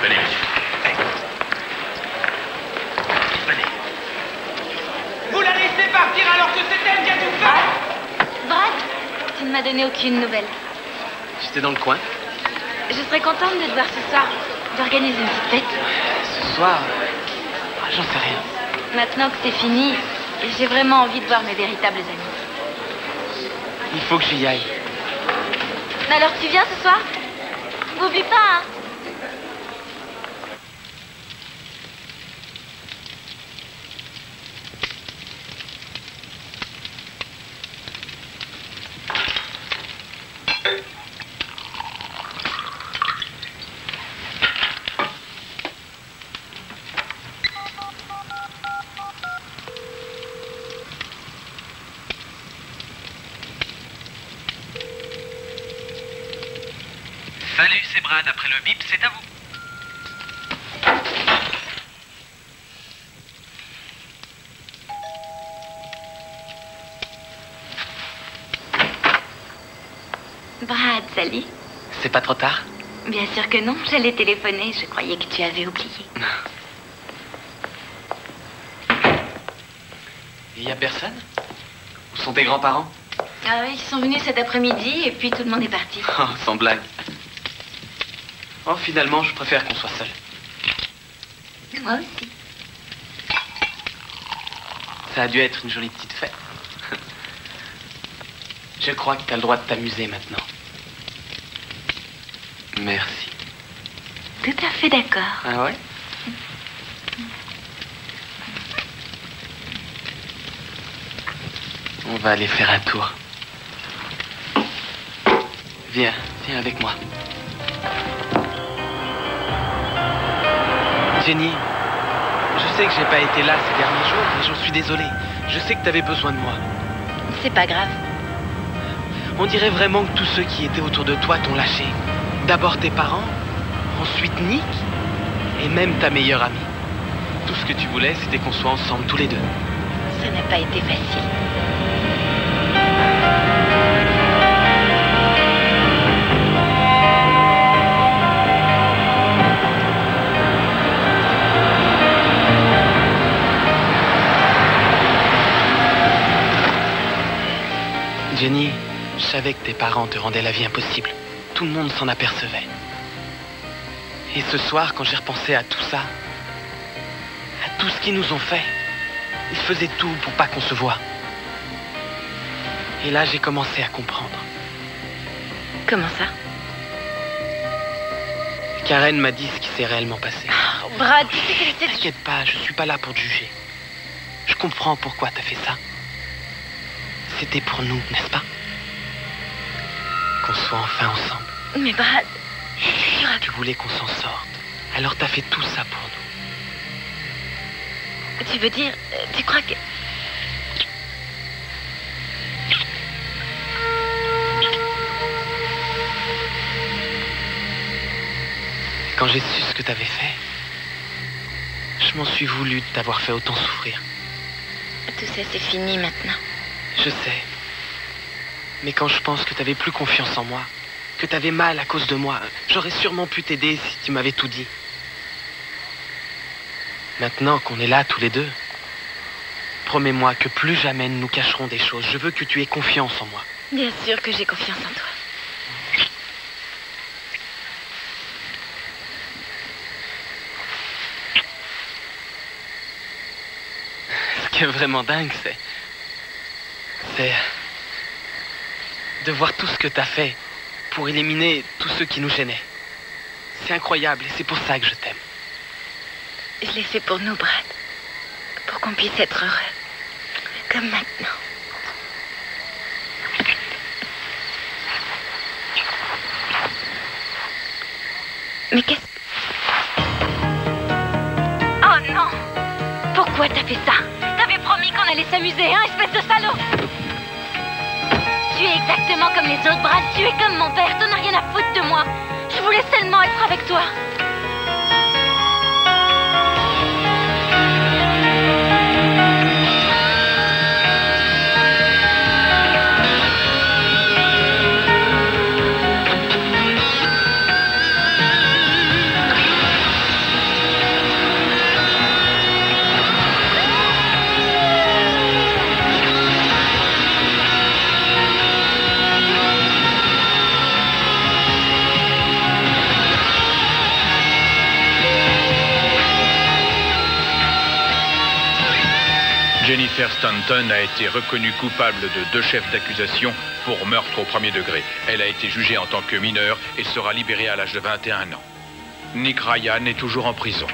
Speaker 10: Venez, monsieur. Venez.
Speaker 2: Vous la laissez partir alors que c'est elle qui a tout fait.
Speaker 4: Brad, tu ne m'as donné aucune nouvelle.
Speaker 2: J'étais dans le coin.
Speaker 4: Je serais contente de te voir ce soir, d'organiser une petite fête.
Speaker 2: Ce soir, j'en sais rien.
Speaker 4: Maintenant que c'est fini, j'ai vraiment envie de voir mes véritables amis.
Speaker 2: Il faut que j'y aille.
Speaker 4: Alors tu viens ce soir? N'oublie pas, hein?
Speaker 2: Salut, c'est Brad. Après le bip, c'est à vous.
Speaker 4: Brad, salut.
Speaker 2: C'est pas trop tard?
Speaker 4: Bien sûr que non, j'allais téléphoner, je croyais que tu avais oublié.
Speaker 2: Il y a personne? Où sont tes grands-parents?
Speaker 4: Ah oui, ils sont venus cet après-midi et puis tout le monde est parti.
Speaker 2: Oh, sans blague. Oh, finalement, je préfère qu'on soit seuls.
Speaker 4: Moi aussi.
Speaker 2: Ça a dû être une jolie petite fête. Je crois que t'as le droit de t'amuser maintenant. Merci.
Speaker 4: Tout à fait d'accord.
Speaker 2: Ah ouais? On va aller faire un tour. Viens, viens avec moi. Jenny, je sais que j'ai pas été là ces derniers jours, mais j'en suis désolé. Je sais que t'avais besoin de moi.
Speaker 4: C'est pas grave.
Speaker 2: On dirait vraiment que tous ceux qui étaient autour de toi t'ont lâché. D'abord tes parents, ensuite Nick, et même ta meilleure amie. Tout ce que tu voulais, c'était qu'on soit ensemble tous les deux.
Speaker 4: Ça n'a pas été facile.
Speaker 2: Jenny, je savais que tes parents te rendaient la vie impossible. Tout le monde s'en apercevait. Et ce soir, quand j'ai repensé à tout ça, à tout ce qu'ils nous ont fait, ils faisaient tout pour pas qu'on se voie. Et là, j'ai commencé à comprendre.
Speaker 4: Comment ça?
Speaker 2: Karen m'a dit ce qui s'est réellement passé.
Speaker 4: Oh, Brad, tu sais qu'elle essaie de...
Speaker 2: T'inquiète pas, je suis pas là pour te juger. Je comprends pourquoi t'as fait ça. C'était pour nous, n'est-ce pas? Qu'on soit enfin ensemble.
Speaker 4: Mais Brad...
Speaker 2: Tu voulais qu'on s'en sorte. Alors t'as fait tout ça pour nous.
Speaker 4: Tu veux dire... Tu crois que...
Speaker 2: Quand j'ai su ce que t'avais fait, je m'en suis voulu de t'avoir fait autant souffrir.
Speaker 4: Tout ça, c'est fini maintenant.
Speaker 2: Je sais. Mais quand je pense que t'avais plus confiance en moi, que t'avais mal à cause de moi, j'aurais sûrement pu t'aider si tu m'avais tout dit. Maintenant qu'on est là tous les deux, promets-moi que plus jamais nous cacherons des choses. Je veux que tu aies confiance en moi.
Speaker 4: Bien sûr que j'ai confiance en toi.
Speaker 2: Ce qui est vraiment dingue, c'est de voir tout ce que t'as fait pour éliminer tous ceux qui nous gênaient. C'est incroyable et c'est pour ça que je t'aime.
Speaker 4: Je l'ai fait pour nous, Brad. Pour qu'on puisse être heureux. Comme maintenant. Mais qu'est-ce... Oh non! Pourquoi t'as fait ça? T'avais promis qu'on allait s'amuser, hein, espèce de salaud! Tu es exactement comme les autres, Brad. Tu es comme mon père. T'en as rien à foutre de moi. Je voulais seulement être avec toi.
Speaker 10: Jennifer Stanton a été reconnue coupable de 2 chefs d'accusation pour meurtre au premier degré. Elle a été jugée en tant que mineure et sera libérée à l'âge de 21 ans. Nick Ryan est toujours en prison.